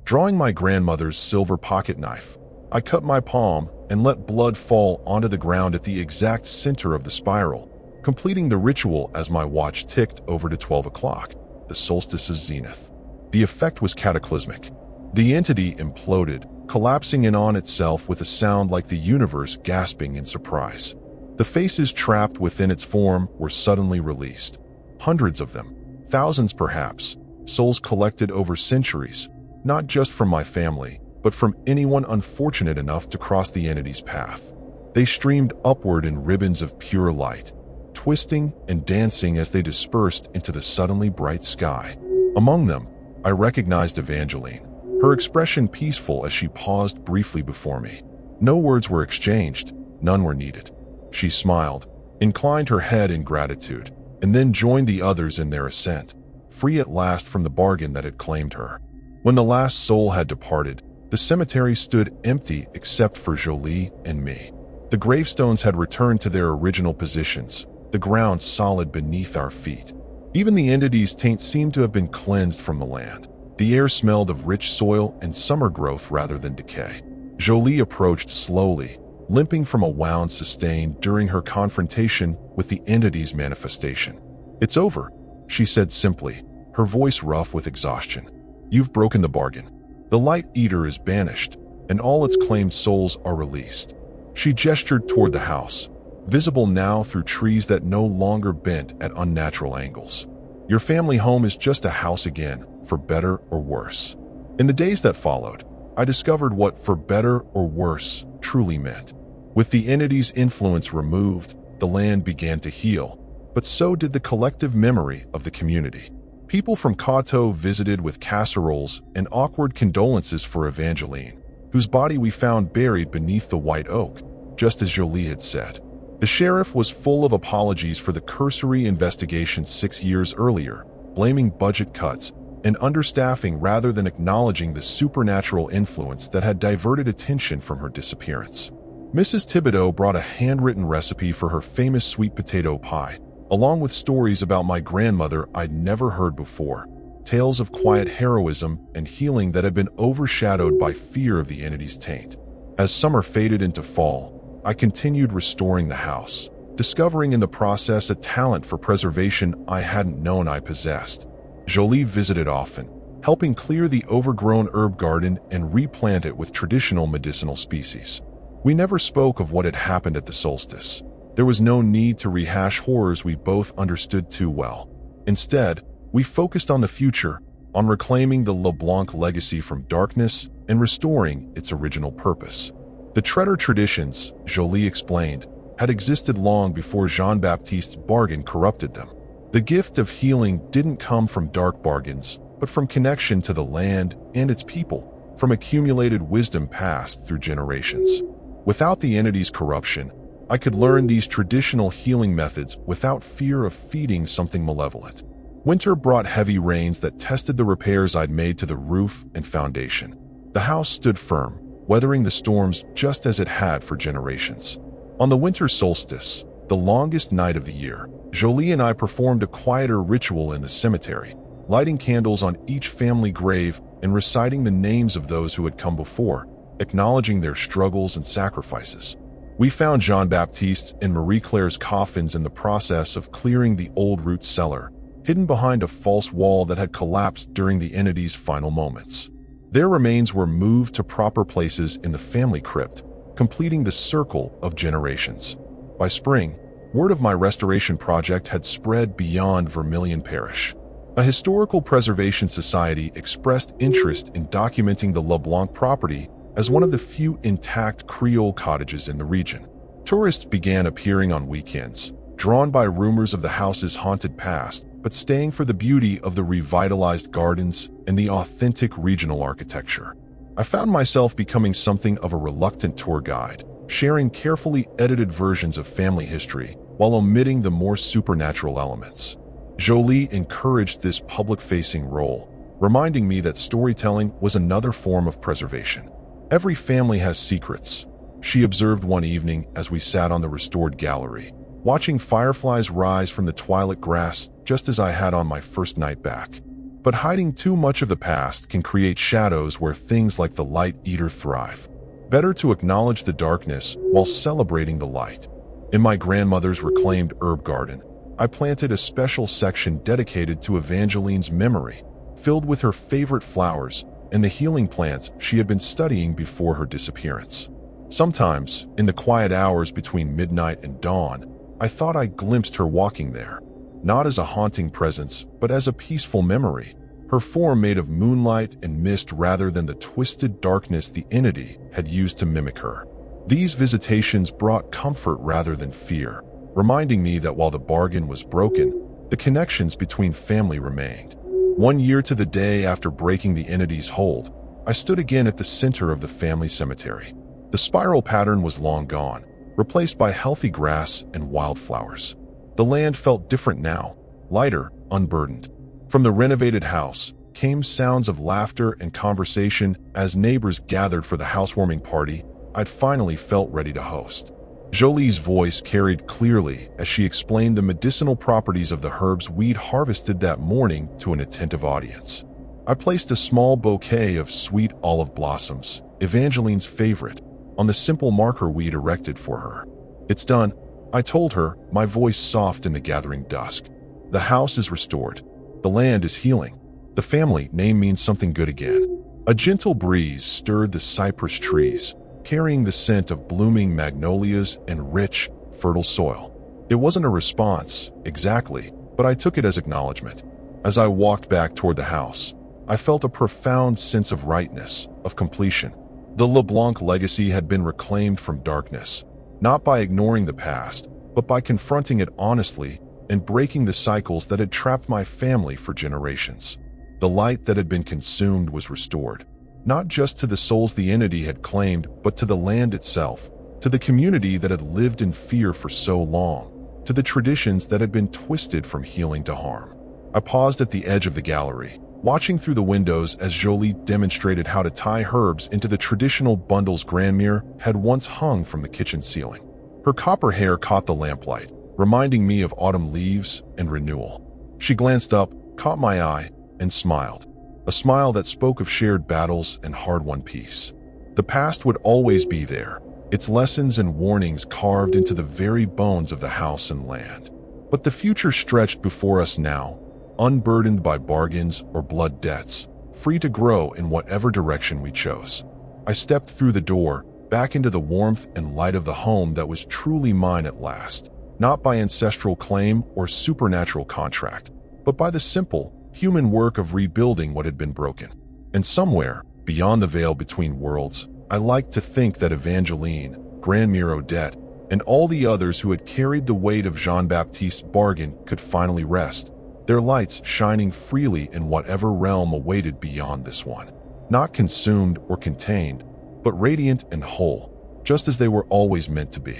Drawing my grandmother's silver pocket knife, I cut my palm and let blood fall onto the ground at the exact center of the spiral, completing the ritual as my watch ticked over to 12 o'clock, the solstice's zenith. The effect was cataclysmic. The entity imploded, collapsing in on itself with a sound like the universe gasping in surprise. The faces trapped within its form were suddenly released. Hundreds of them, thousands perhaps, souls collected over centuries, not just from my family, but from anyone unfortunate enough to cross the entity's path. They streamed upward in ribbons of pure light, twisting and dancing as they dispersed into the suddenly bright sky. Among them, I recognized Evangeline, her expression peaceful as she paused briefly before me. No words were exchanged, none were needed. She smiled, inclined her head in gratitude, and then joined the others in their ascent, free at last from the bargain that had claimed her. When the last soul had departed, the cemetery stood empty except for Jolie and me. The gravestones had returned to their original positions, the ground solid beneath our feet. Even the entity's taint seemed to have been cleansed from the land. The air smelled of rich soil and summer growth rather than decay. Jolie approached slowly, limping from a wound sustained during her confrontation with the entity's manifestation. "It's over," she said simply, her voice rough with exhaustion. "You've broken the bargain. The Light Eater is banished, and all its claimed souls are released." She gestured toward the house, visible now through trees that no longer bent at unnatural angles. "Your family home is just a house again, for better or worse." In the days that followed, I discovered what "for better or worse" truly meant. With the entity's influence removed, the land began to heal, but so did the collective memory of the community. People from Kato visited with casseroles and awkward condolences for Evangeline, whose body we found buried beneath the white oak, just as Jolie had said. The sheriff was full of apologies for the cursory investigation 6 years earlier, blaming budget cuts and understaffing rather than acknowledging the supernatural influence that had diverted attention from her disappearance. Mrs. Thibodeau brought a handwritten recipe for her famous sweet potato pie, along with stories about my grandmother I'd never heard before, tales of quiet heroism and healing that had been overshadowed by fear of the entity's taint. As summer faded into fall, I continued restoring the house, discovering in the process a talent for preservation I hadn't known I possessed. Jolie visited often, helping clear the overgrown herb garden and replant it with traditional medicinal species. We never spoke of what had happened at the solstice. There was no need to rehash horrors we both understood too well. Instead, we focused on the future, on reclaiming the LeBlanc legacy from darkness and restoring its original purpose. The Treader traditions, Jolie explained, had existed long before Jean-Baptiste's bargain corrupted them. The gift of healing didn't come from dark bargains, but from connection to the land and its people, from accumulated wisdom passed through generations. Without the entity's corruption, I could learn these traditional healing methods without fear of feeding something malevolent. Winter brought heavy rains that tested the repairs I'd made to the roof and foundation. The house stood firm, weathering the storms just as it had for generations. On the winter solstice, the longest night of the year, Jolie and I performed a quieter ritual in the cemetery, lighting candles on each family grave and reciting the names of those who had come before, acknowledging their struggles and sacrifices. We found Jean-Baptiste's and Marie-Claire's coffins in the process of clearing the old root cellar, hidden behind a false wall that had collapsed during the entity's final moments. Their remains were moved to proper places in the family crypt, completing the circle of generations. By spring, word of my restoration project had spread beyond Vermilion Parish. A historical preservation society expressed interest in documenting the LeBlanc property as one of the few intact Creole cottages in the region. Tourists began appearing on weekends, drawn by rumors of the house's haunted past, but staying for the beauty of the revitalized gardens and the authentic regional architecture. I found myself becoming something of a reluctant tour guide, sharing carefully edited versions of family history while omitting the more supernatural elements. Jolie encouraged this public-facing role, reminding me that storytelling was another form of preservation. Every family has secrets, she observed one evening as we sat on the restored gallery, watching fireflies rise from the twilit grass just as I had on my first night back. But hiding too much of the past can create shadows where things like the light eater thrive. Better to acknowledge the darkness while celebrating the light. In my grandmother's reclaimed herb garden, I planted a special section dedicated to Evangeline's memory, filled with her favorite flowers and the healing plants she had been studying before her disappearance. Sometimes, in the quiet hours between midnight and dawn, I thought I glimpsed her walking there, not as a haunting presence, but as a peaceful memory, her form made of moonlight and mist rather than the twisted darkness the entity had used to mimic her. These visitations brought comfort rather than fear, reminding me that while the bargain was broken, the connections between family remained. 1 year to the day after breaking the entity's hold, I stood again at the center of the family cemetery. The spiral pattern was long gone, replaced by healthy grass and wildflowers. The land felt different now, lighter, unburdened. From the renovated house came sounds of laughter and conversation as neighbors gathered for the housewarming party I'd finally felt ready to host. Jolie's voice carried clearly as she explained the medicinal properties of the herbs we'd harvested that morning to an attentive audience. I placed a small bouquet of sweet olive blossoms, Evangeline's favorite, on the simple marker we'd erected for her. "It's done," I told her, my voice soft in the gathering dusk. "The house is restored. The land is healing. The family name means something good again." A gentle breeze stirred the cypress trees, carrying the scent of blooming magnolias and rich, fertile soil. It wasn't a response, exactly, but I took it as acknowledgement. As I walked back toward the house, I felt a profound sense of rightness, of completion. The LeBlanc legacy had been reclaimed from darkness, not by ignoring the past, but by confronting it honestly and breaking the cycles that had trapped my family for generations. The light that had been consumed was restored, not just to the souls the entity had claimed, but to the land itself, to the community that had lived in fear for so long, to the traditions that had been twisted from healing to harm. I paused at the edge of the gallery, watching through the windows as Jolie demonstrated how to tie herbs into the traditional bundles grandmère had once hung from the kitchen ceiling. Her copper hair caught the lamplight, reminding me of autumn leaves and renewal. She glanced up, caught my eye, and smiled. A smile that spoke of shared battles and hard-won peace. The past would always be there, its lessons and warnings carved into the very bones of the house and land. But the future stretched before us now, unburdened by bargains or blood debts, free to grow in whatever direction we chose. I stepped through the door, back into the warmth and light of the home that was truly mine at last, not by ancestral claim or supernatural contract, but by the simple, human work of rebuilding what had been broken. And somewhere, beyond the veil between worlds, I like to think that Evangeline, Grandmère Odette, and all the others who had carried the weight of Jean-Baptiste's bargain could finally rest, their lights shining freely in whatever realm awaited beyond this one. Not consumed or contained, but radiant and whole, just as they were always meant to be.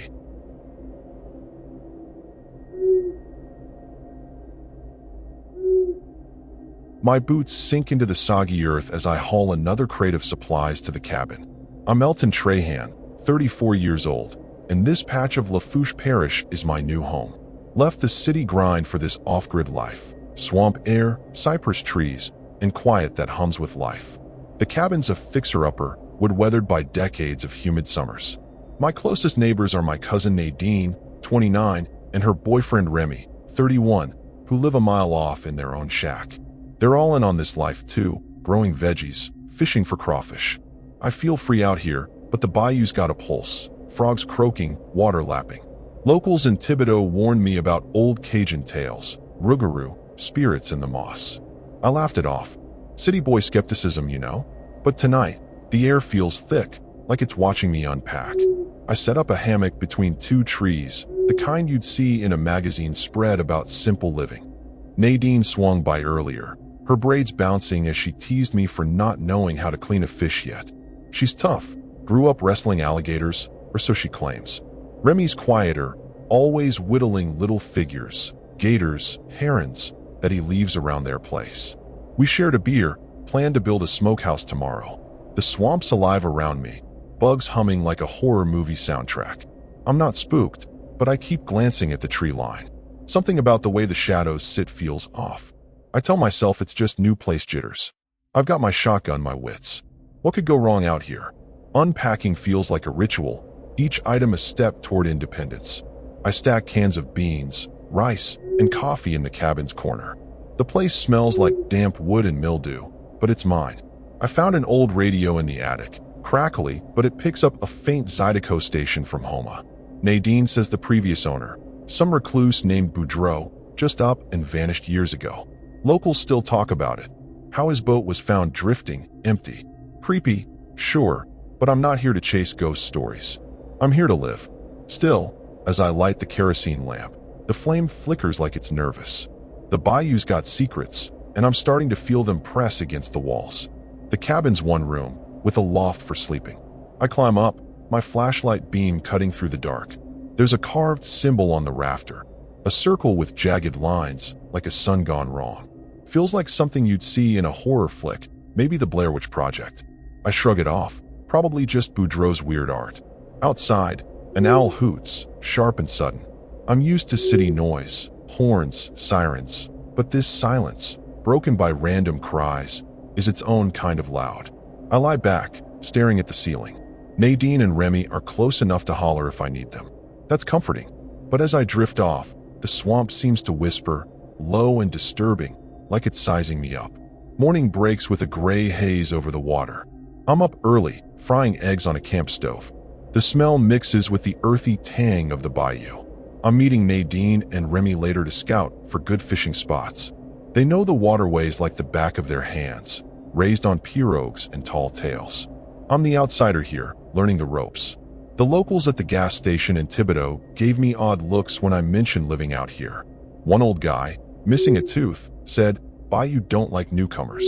My boots sink into the soggy earth as I haul another crate of supplies to the cabin. I'm Elton Trahan, 34 years old, and this patch of Lafourche Parish is my new home. Left the city grind for this off-grid life, swamp air, cypress trees, and quiet that hums with life. The cabin's a fixer-upper, wood-weathered by decades of humid summers. My closest neighbors are my cousin Nadine, 29, and her boyfriend Remy, 31, who live a mile off in their own shack. They're all in on this life too, growing veggies, fishing for crawfish. I feel free out here, but the bayou's got a pulse, frogs croaking, water lapping. Locals in Thibodeau warned me about old Cajun tales, rougarou, spirits in the moss. I laughed it off. City boy skepticism, you know? But tonight, the air feels thick, like it's watching me unpack. I set up a hammock between two trees, the kind you'd see in a magazine spread about simple living. Nadine swung by earlier, her braids bouncing as she teased me for not knowing how to clean a fish yet. She's tough, grew up wrestling alligators, or so she claims. Remy's quieter, always whittling little figures, gators, herons, that he leaves around their place. We shared a beer, planned to build a smokehouse tomorrow. The swamp's alive around me, bugs humming like a horror movie soundtrack. I'm not spooked, but I keep glancing at the tree line. Something about the way the shadows sit feels off. I tell myself it's just new place jitters. I've got my shotgun, my wits. What could go wrong out here? Unpacking feels like a ritual, each item a step toward independence. I stack cans of beans, rice, and coffee in the cabin's corner. The place smells like damp wood and mildew, but it's mine. I found an old radio in the attic, crackly, but it picks up a faint Zydeco station from Homa. Nadine says the previous owner, some recluse named Boudreaux, just up and vanished years ago. Locals still talk about it, how his boat was found drifting, empty. Creepy, sure, but I'm not here to chase ghost stories. I'm here to live. Still, as I light the kerosene lamp, the flame flickers like it's nervous. The bayou's got secrets, and I'm starting to feel them press against the walls. The cabin's one room, with a loft for sleeping. I climb up, my flashlight beam cutting through the dark. There's a carved symbol on the rafter, a circle with jagged lines, like a sun gone wrong. Feels like something you'd see in a horror flick, maybe the Blair Witch Project. I shrug it off, probably just Boudreaux's weird art. Outside, an owl hoots, sharp and sudden. I'm used to city noise, horns, sirens, but this silence, broken by random cries, is its own kind of loud. I lie back, staring at the ceiling. Nadine and Remy are close enough to holler if I need them. That's comforting. But as I drift off, the swamp seems to whisper, low and disturbing, like it's sizing me up. Morning breaks with a gray haze over the water. I'm up early, frying eggs on a camp stove. The smell mixes with the earthy tang of the bayou. I'm meeting Nadine and Remy later to scout for good fishing spots. They know the waterways like the back of their hands, raised on pirogues and tall tales. I'm the outsider here, learning the ropes. The locals at the gas station in Thibodeau gave me odd looks when I mentioned living out here. One old guy, missing a tooth, said, "Bayou don't like newcomers."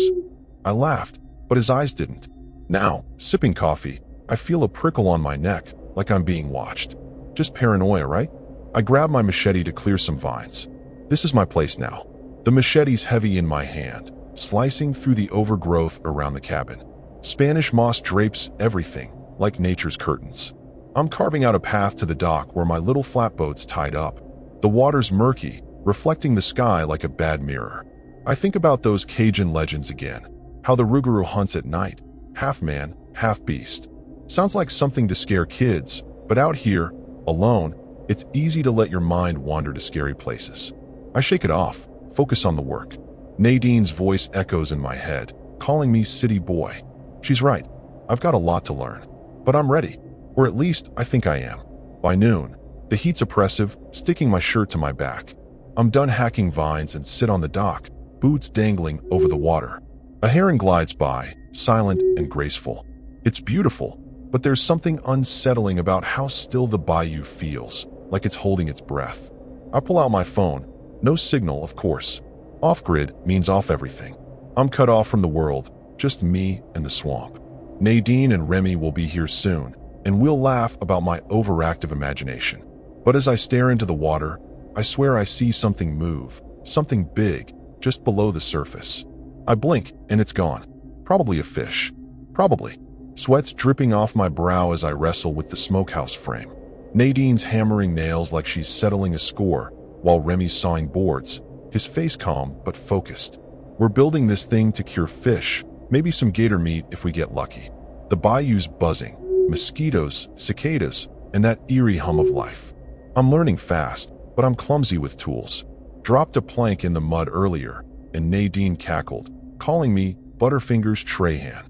I laughed, but his eyes didn't. Now, sipping coffee, I feel a prickle on my neck, like I'm being watched. Just paranoia, right? I grab my machete to clear some vines. This is my place now. The machete's heavy in my hand, slicing through the overgrowth around the cabin. Spanish moss drapes everything, like nature's curtains. I'm carving out a path to the dock where my little flatboat's tied up. The water's murky, reflecting the sky like a bad mirror. I think about those Cajun legends again, how the Rougarou hunts at night, half man, half beast. Sounds like something to scare kids, but out here, alone, it's easy to let your mind wander to scary places. I shake it off, focus on the work. Nadine's voice echoes in my head, calling me city boy. She's right, I've got a lot to learn. But I'm ready, or at least I think I am. By noon, the heat's oppressive, sticking my shirt to my back. I'm done hacking vines and sit on the dock, boots dangling over the water. A heron glides by, silent and graceful. It's beautiful, but there's something unsettling about how still the bayou feels, like it's holding its breath. I pull out my phone. No signal, of course. Off-grid means off everything. I'm cut off from the world, just me and the swamp. Nadine and Remy will be here soon, and we'll laugh about my overactive imagination. But as I stare into the water, I swear I see something move, something big, just below the surface. I blink, and it's gone. Probably a fish. Probably. Sweat's dripping off my brow as I wrestle with the smokehouse frame. Nadine's hammering nails like she's settling a score, while Remy's sawing boards, his face calm but focused. We're building this thing to cure fish, maybe some gator meat if we get lucky. The bayou's buzzing, mosquitoes, cicadas, and that eerie hum of life. I'm learning fast, but I'm clumsy with tools. Dropped a plank in the mud earlier, and Nadine cackled, calling me Butterfingers Trahan.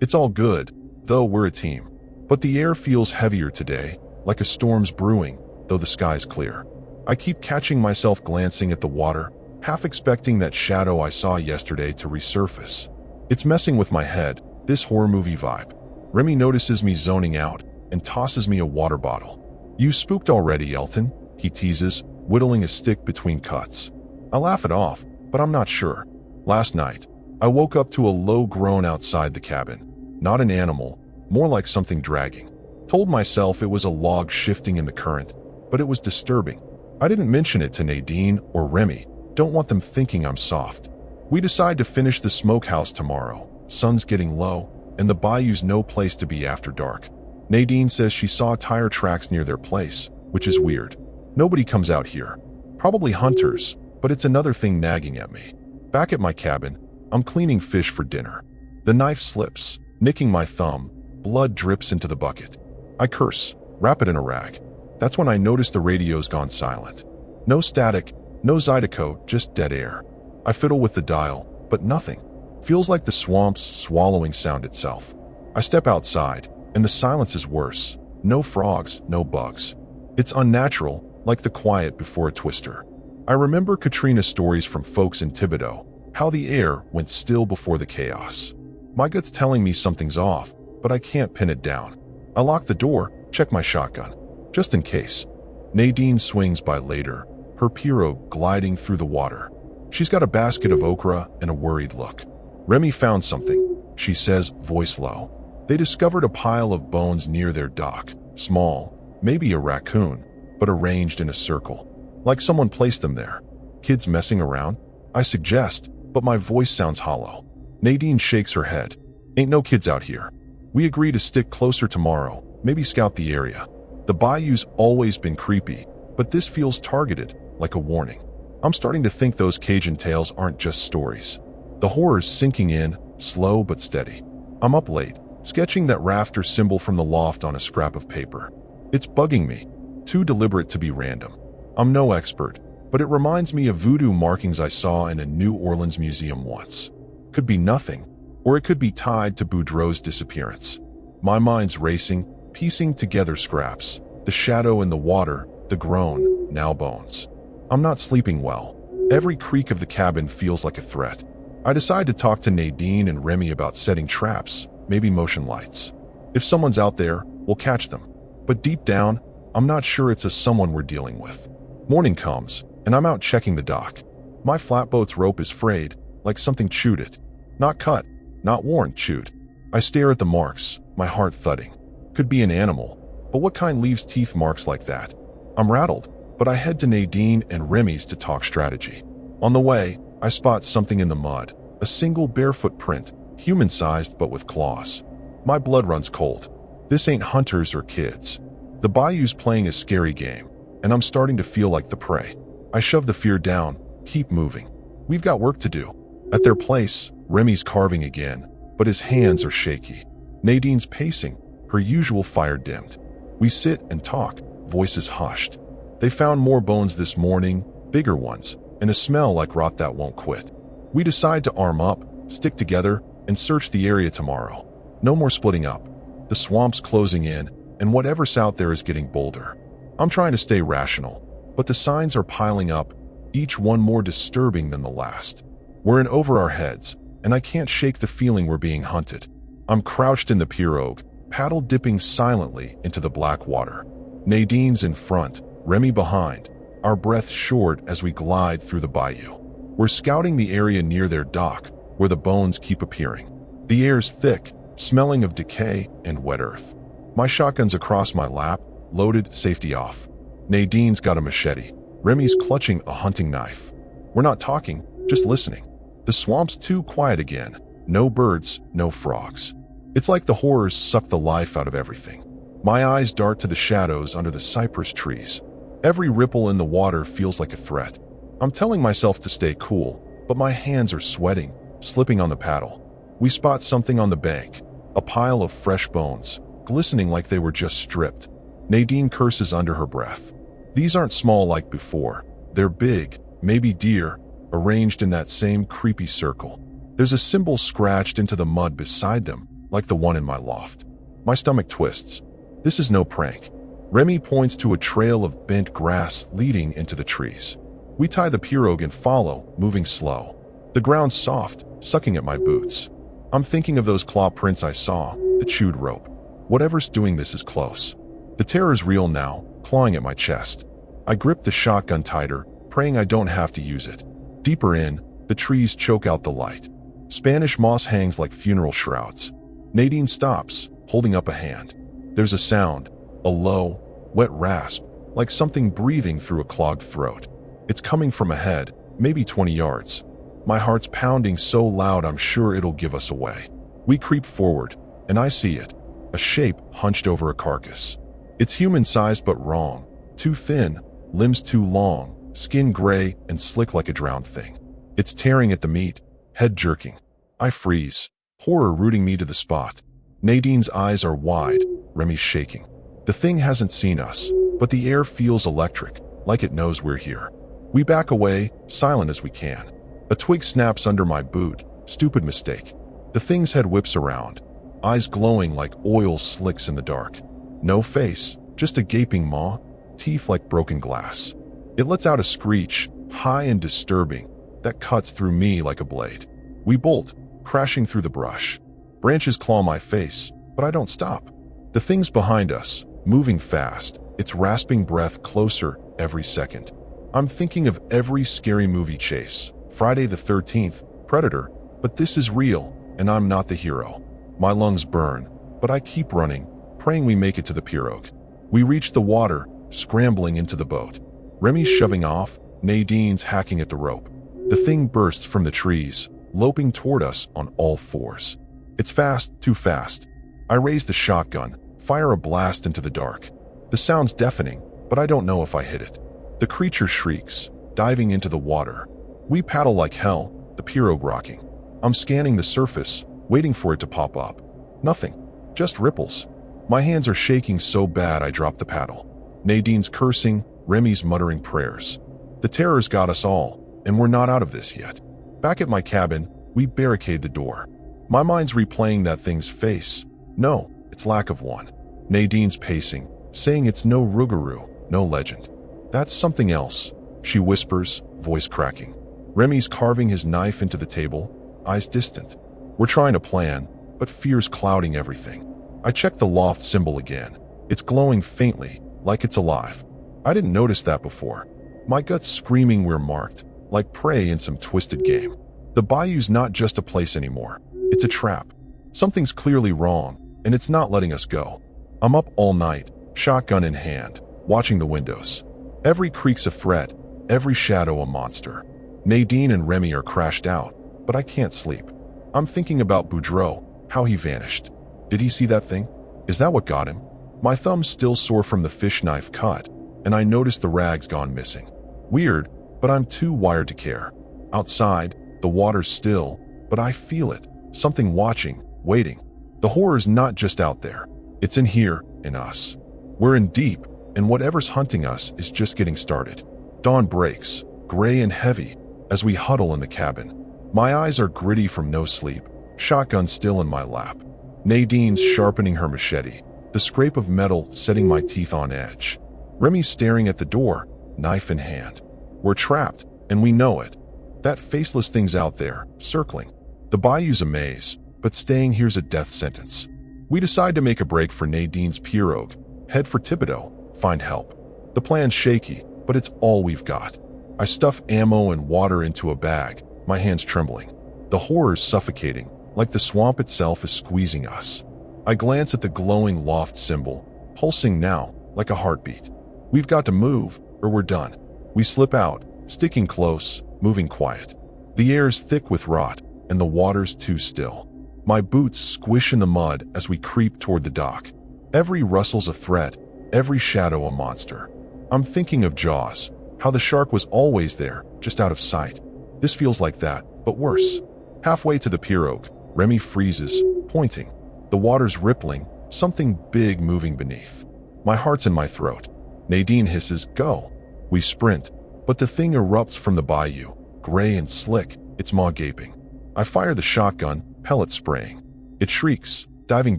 It's all good, though we're a team. But the air feels heavier today, like a storm's brewing, though the sky's clear. I keep catching myself glancing at the water, half expecting that shadow I saw yesterday to resurface. It's messing with my head, this horror movie vibe. Remy notices me zoning out and tosses me a water bottle. "You spooked already, Elton," he teases, whittling a stick between cuts. I laugh it off, but I'm not sure. Last night, I woke up to a low groan outside the cabin. Not an animal, more like something dragging. Told myself it was a log shifting in the current, but it was disturbing. I didn't mention it to Nadine or Remy. Don't want them thinking I'm soft. We decide to finish the smokehouse tomorrow. Sun's getting low, and the bayou's no place to be after dark. Nadine says she saw tire tracks near their place, which is weird. Nobody comes out here. Probably hunters, but it's another thing nagging at me. Back at my cabin, I'm cleaning fish for dinner. The knife slips, nicking my thumb. Blood drips into the bucket. I curse, wrap it in a rag. That's when I notice the radio's gone silent. No static, no Zydeco, just dead air. I fiddle with the dial, but nothing. Feels like the swamp's swallowing sound itself. I step outside, and the silence is worse. No frogs, no bugs. It's unnatural, like the quiet before a twister. I remember Katrina's stories from folks in Thibodeau, how the air went still before the chaos. My gut's telling me something's off, but I can't pin it down. I lock the door, check my shotgun, just in case. Nadine swings by later, her pirogue gliding through the water. She's got a basket of okra and a worried look. "Remy found something," she says, voice low. They discovered a pile of bones near their dock. Small, maybe a raccoon, but arranged in a circle. Like someone placed them there. Kids messing around? I suggest, but my voice sounds hollow. Nadine shakes her head. "Ain't no kids out here. We agree to stick closer tomorrow, maybe scout the area. The bayou's always been creepy, but this feels targeted, like a warning. I'm starting to think those Cajun tales aren't just stories. The horror's sinking in, slow but steady. I'm up late, sketching that rafter symbol from the loft on a scrap of paper. It's bugging me, too deliberate to be random. I'm no expert, but it reminds me of voodoo markings I saw in a New Orleans museum once. Could be nothing, or it could be tied to Boudreaux's disappearance. My mind's racing, piecing together scraps. The shadow in the water, the groan, now bones. I'm not sleeping well. Every creak of the cabin feels like a threat. I decide to talk to Nadine and Remy about setting traps, maybe motion lights. If someone's out there, we'll catch them. But deep down, I'm not sure it's a someone we're dealing with. Morning comes, and I'm out checking the dock. My flatboat's rope is frayed, like something chewed it. Not cut, not worn, chewed. I stare at the marks, my heart thudding. Could be an animal, but what kind leaves teeth marks like that? I'm rattled, but I head to Nadine and Remy's to talk strategy. On the way, I spot something in the mud, a single barefoot print, human-sized but with claws. My blood runs cold. This ain't hunters or kids. The bayou's playing a scary game, and I'm starting to feel like the prey. I shove the fear down, keep moving. We've got work to do. At their place, Remy's carving again, but his hands are shaky. Nadine's pacing, her usual fire dimmed. We sit and talk, voices hushed. They found more bones this morning, bigger ones, and a smell like rot that won't quit. We decide to arm up, stick together, and search the area tomorrow. No more splitting up. The swamp's closing in, and whatever's out there is getting bolder. I'm trying to stay rational, but the signs are piling up, each one more disturbing than the last. We're in over our heads, and I can't shake the feeling we're being hunted. I'm crouched in the pirogue, paddle dipping silently into the black water. Nadine's in front, Remy behind, our breaths short as we glide through the bayou. We're scouting the area near their dock, where the bones keep appearing. The air's thick, smelling of decay and wet earth. My shotgun's across my lap, loaded, safety off. Nadine's got a machete. Remy's clutching a hunting knife. We're not talking, just listening. The swamp's too quiet again. No birds, no frogs. It's like the horrors suck the life out of everything. My eyes dart to the shadows under the cypress trees. Every ripple in the water feels like a threat. I'm telling myself to stay cool, but my hands are sweating, slipping on the paddle. We spot something on the bank, a pile of fresh bones, glistening like they were just stripped. Nadine curses under her breath. These aren't small like before. They're big, maybe deer, arranged in that same creepy circle. There's a symbol scratched into the mud beside them, like the one in my loft. My stomach twists. This is no prank. Remy points to a trail of bent grass leading into the trees. We tie the pirogue and follow, moving slow. The ground's soft, sucking at my boots. I'm thinking of those claw prints I saw, the chewed rope. Whatever's doing this is close. The terror's real now, clawing at my chest. I grip the shotgun tighter, praying I don't have to use it. Deeper in, the trees choke out the light. Spanish moss hangs like funeral shrouds. Nadine stops, holding up a hand. There's a sound, a low, wet rasp, like something breathing through a clogged throat. It's coming from ahead, maybe 20 yards. My heart's pounding so loud I'm sure it'll give us away. We creep forward, and I see it, a shape hunched over a carcass. It's human-sized but wrong, too thin, limbs too long, skin gray and slick like a drowned thing. It's tearing at the meat, head jerking. I freeze, horror rooting me to the spot. Nadine's eyes are wide, Remy's shaking. The thing hasn't seen us, but the air feels electric, like it knows we're here. We back away, silent as we can. A twig snaps under my boot, stupid mistake. The thing's head whips around, eyes glowing like oil slicks in the dark. No face, just a gaping maw, teeth like broken glass. It lets out a screech, high and disturbing, that cuts through me like a blade. We bolt, crashing through the brush. Branches claw my face, but I don't stop. The thing's behind us, moving fast, its rasping breath closer every second. I'm thinking of every scary movie chase, Friday the 13th, Predator, but this is real, and I'm not the hero. My lungs burn, but I keep running, praying we make it to the pirogue. We reach the water, scrambling into the boat. Remy's shoving off, Nadine's hacking at the rope. The thing bursts from the trees, loping toward us on all fours. It's fast, too fast. I raise the shotgun, fire a blast into the dark. The sound's deafening, but I don't know if I hit it. The creature shrieks, diving into the water. We paddle like hell, the pirogue rocking. I'm scanning the surface, waiting for it to pop up. Nothing, just ripples. My hands are shaking so bad I drop the paddle. Nadine's cursing, Remy's muttering prayers. The terror's got us all, and we're not out of this yet. Back at my cabin, we barricade the door. My mind's replaying that thing's face. No, its lack of one. Nadine's pacing, saying it's no Rougarou, no legend. That's something else, she whispers, voice cracking. Remy's carving his knife into the table, eyes distant. We're trying to plan, but fear's clouding everything. I check the loft symbol again. It's glowing faintly, like it's alive. I didn't notice that before. My gut's screaming we're marked, like prey in some twisted game. The bayou's not just a place anymore. It's a trap. Something's clearly wrong, and it's not letting us go. I'm up all night, shotgun in hand, watching the windows. Every creak's a threat, every shadow a monster. Nadine and Remy are crashed out, but I can't sleep. I'm thinking about Boudreaux, how he vanished. Did he see that thing? Is that what got him? My thumb's still sore from the fish knife cut, and I notice the rag's gone missing. Weird, but I'm too wired to care. Outside, the water's still, but I feel it. Something watching, waiting. The horror's not just out there. It's in here, in us. We're in deep, and whatever's hunting us is just getting started. Dawn breaks, gray and heavy, as we huddle in the cabin. My eyes are gritty from no sleep, shotgun still in my lap. Nadine's sharpening her machete, the scrape of metal setting my teeth on edge. Remy's staring at the door, knife in hand. We're trapped, and we know it. That faceless thing's out there, circling. The bayou's a maze, but staying here's a death sentence. We decide to make a break for Nadine's pirogue, head for Thibodeau, find help. The plan's shaky, but it's all we've got. I stuff ammo and water into a bag, my hands trembling. The horror's suffocating, like the swamp itself is squeezing us. I glance at the glowing loft symbol, pulsing now, like a heartbeat. We've got to move, or we're done. We slip out, sticking close, moving quiet. The air's thick with rot, and the water's too still. My boots squish in the mud as we creep toward the dock. Every rustle's a threat, every shadow a monster. I'm thinking of Jaws, how the shark was always there, just out of sight. This feels like that, but worse. Halfway to the pirogue, Remy freezes, pointing. The water's rippling, something big moving beneath. My heart's in my throat. Nadine hisses, "Go." We sprint, but the thing erupts from the bayou, gray and slick, its maw gaping. I fire the shotgun, pellets spraying. It shrieks, diving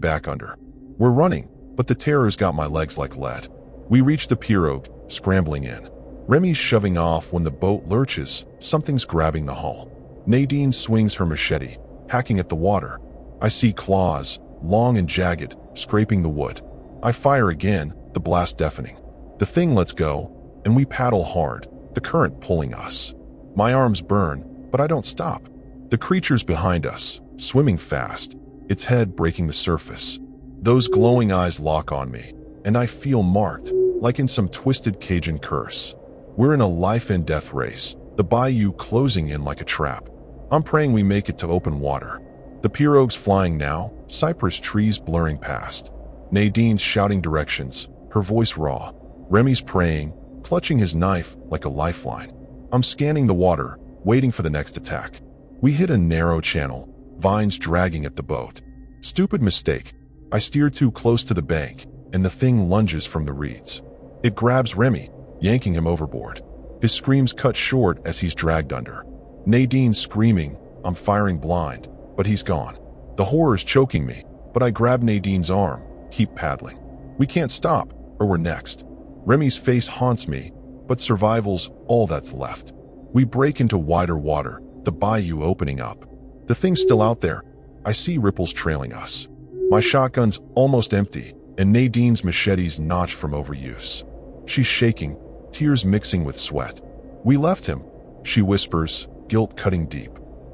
back under. We're running, but the terror's got my legs like lead. We reach the pirogue, scrambling in. Remy's shoving off when the boat lurches. Something's grabbing the hull. Nadine swings her machete, hacking at the water. I see claws, long and jagged, scraping the wood. I fire again, the blast deafening. The thing lets go, and we paddle hard, the current pulling us. My arms burn, but I don't stop. The creature's behind us, swimming fast, its head breaking the surface. Those glowing eyes lock on me, and I feel marked, like in some twisted Cajun curse. We're in a life and death race, the bayou closing in like a trap. I'm praying we make it to open water. The pirogue's flying now, cypress trees blurring past. Nadine's shouting directions, her voice raw. Remy's praying, clutching his knife like a lifeline. I'm scanning the water, waiting for the next attack. We hit a narrow channel, vines dragging at the boat. Stupid mistake. I steer too close to the bank, and the thing lunges from the reeds. It grabs Remy, yanking him overboard. His screams cut short as he's dragged under. Nadine's screaming, I'm firing blind, but he's gone. The horror's choking me, but I grab Nadine's arm, keep paddling. We can't stop, or we're next. Remy's face haunts me, but survival's all that's left. We break into wider water, the bayou opening up. The thing's still out there. I see ripples trailing us. My shotgun's almost empty, and Nadine's machete's notched from overuse. She's shaking, tears mixing with sweat. We left him, she whispers, guilt cutting deep.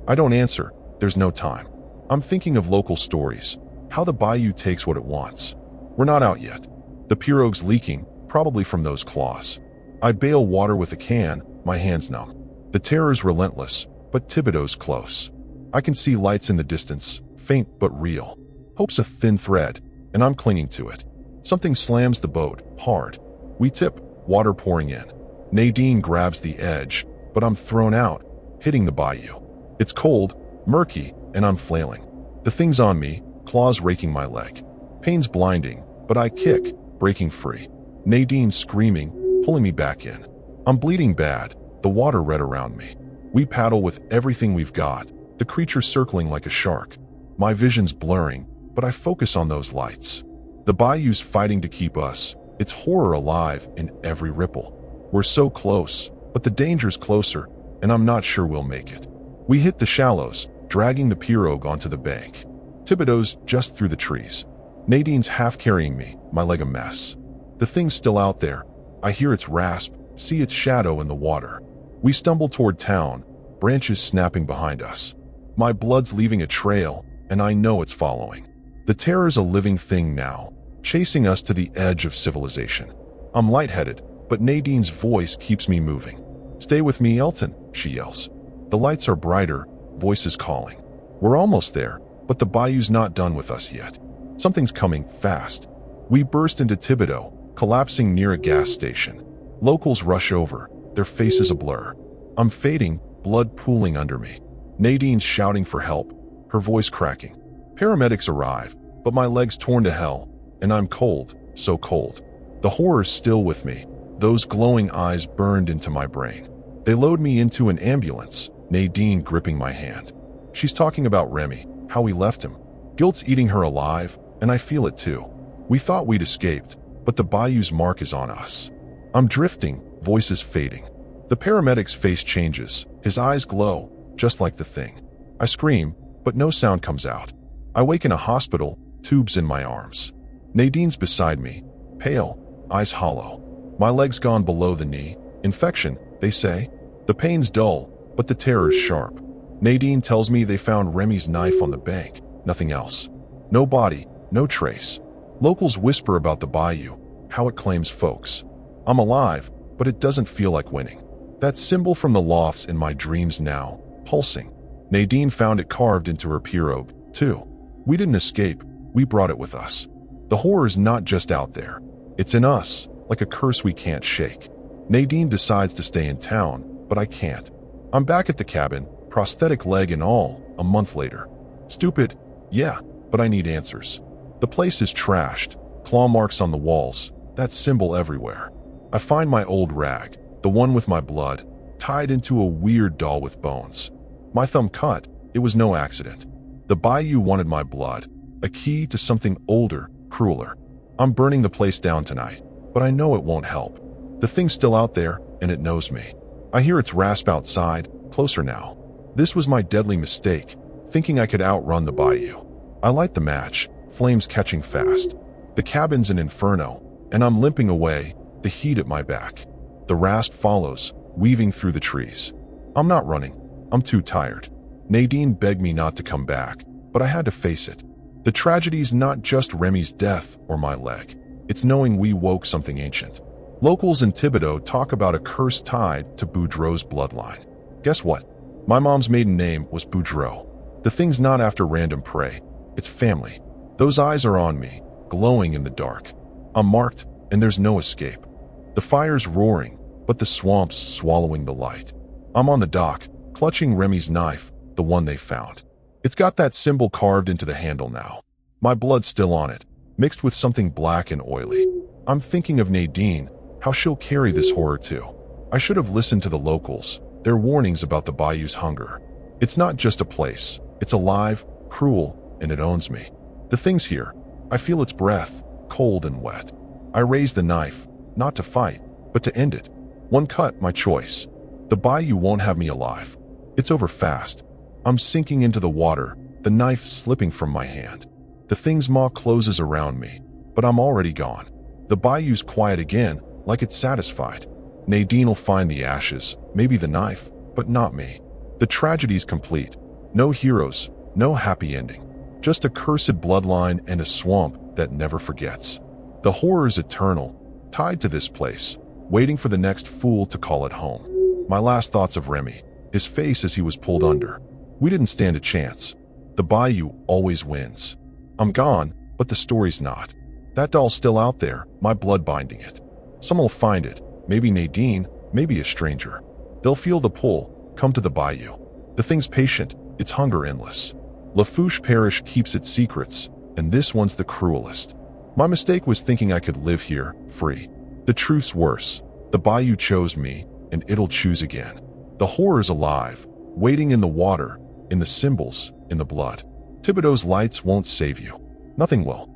I don't answer, there's no time. I'm thinking of local stories, how the bayou takes what it wants. We're not out yet. The pirogue's leaking, probably from those claws. I bail water with a can, my hands numb. The terror's relentless, but Thibodeau's close. I can see lights in the distance, faint but real. Hope's a thin thread, and I'm clinging to it. Something slams the boat, hard. We tip, water pouring in. Nadine grabs the edge, but I'm thrown out, hitting the bayou. It's cold, murky, and I'm flailing. The thing's on me, claws raking my leg. Pain's blinding, but I kick, breaking free. Nadine's screaming, pulling me back in. I'm bleeding bad, the water red around me. We paddle with everything we've got, the creature circling like a shark. My vision's blurring, but I focus on those lights. The bayou's fighting to keep us, its horror alive in every ripple. We're so close, but the danger's closer, and I'm not sure we'll make it. We hit the shallows, dragging the pirogue onto the bank. Thibodeau's just through the trees. Nadine's half carrying me, my leg a mess. The thing's still out there. I hear its rasp, see its shadow in the water. We stumble toward town, branches snapping behind us. My blood's leaving a trail, and I know it's following. The terror's a living thing now, chasing us to the edge of civilization. I'm lightheaded, but Nadine's voice keeps me moving. Stay with me, Elton, she yells. The lights are brighter, voices calling. We're almost there, but the bayou's not done with us yet. Something's coming fast. We burst into Thibodeau, collapsing near a gas station. Locals rush over, their faces a blur. I'm fading, blood pooling under me. Nadine's shouting for help, her voice cracking. Paramedics arrive, but my leg's torn to hell, and I'm cold, so cold. The horror's still with me, those glowing eyes burned into my brain. They load me into an ambulance, Nadine gripping my hand. She's talking about Remy, how we left him. Guilt's eating her alive, and I feel it too. We thought we'd escaped, but the bayou's mark is on us. I'm drifting, voices fading. The paramedic's face changes, his eyes glow, just like the thing. I scream, but no sound comes out. I wake in a hospital, tubes in my arms. Nadine's beside me, pale, eyes hollow. My leg's gone below the knee. Infection, they say. The pain's dull, but the terror's sharp. Nadine tells me they found Remy's knife on the bank, nothing else. No body, no trace. Locals whisper about the bayou, how it claims folks. I'm alive, but it doesn't feel like winning. That symbol from the lofts in my dreams now, pulsing. Nadine found it carved into her pirogue, too. We didn't escape, we brought it with us. The horror's not just out there. It's in us, like a curse we can't shake. Nadine decides to stay in town, but I can't. I'm back at the cabin, prosthetic leg and all, a month later. Stupid, yeah, but I need answers. The place is trashed, claw marks on the walls, that symbol everywhere. I find my old rag, the one with my blood, tied into a weird doll with bones. My thumb cut, it was no accident. The bayou wanted my blood, a key to something older, crueler. I'm burning the place down tonight, but I know it won't help. The thing's still out there, and it knows me. I hear its rasp outside, closer now. This was my deadly mistake, thinking I could outrun the bayou. I light the match, flames catching fast. The cabin's an inferno, and I'm limping away, the heat at my back. The rasp follows, weaving through the trees. I'm not running. I'm too tired. Nadine begged me not to come back, but I had to face it. The tragedy's not just Remy's death or my leg. It's knowing we woke something ancient. Locals in Thibodeau talk about a curse tied to Boudreaux's bloodline. Guess what? My mom's maiden name was Boudreaux. The thing's not after random prey. It's family. Those eyes are on me, glowing in the dark. I'm marked, and there's no escape. The fire's roaring, but the swamp's swallowing the light. I'm on the dock, clutching Remy's knife, the one they found. It's got that symbol carved into the handle now. My blood's still on it, mixed with something black and oily. I'm thinking of Nadine, how she'll carry this horror too. I should have listened to the locals, their warnings about the bayou's hunger. It's not just a place. It's alive, cruel, and it owns me. The thing's here. I feel its breath, cold and wet. I raise the knife, not to fight, but to end it. One cut, my choice. The bayou won't have me alive. It's over fast. I'm sinking into the water, the knife slipping from my hand. The thing's maw closes around me, but I'm already gone. The bayou's quiet again, like it's satisfied. Nadine'll find the ashes, maybe the knife, but not me. The tragedy's complete. No heroes, no happy ending. Just a cursed bloodline and a swamp that never forgets. The horror's eternal, tied to this place, waiting for the next fool to call it home. My last thoughts of Remy, his face as he was pulled under. We didn't stand a chance. The bayou always wins. I'm gone, but the story's not. That doll's still out there, my blood binding it. Someone'll find it, maybe Nadine, maybe a stranger. They'll feel the pull, come to the bayou. The thing's patient, its hunger endless. Lafourche Parish keeps its secrets, and this one's the cruelest. My mistake was thinking I could live here, free. The truth's worse. The bayou chose me, and it'll choose again. The horror's alive, waiting in the water, in the symbols, in the blood. Thibodeau's lights won't save you. Nothing will.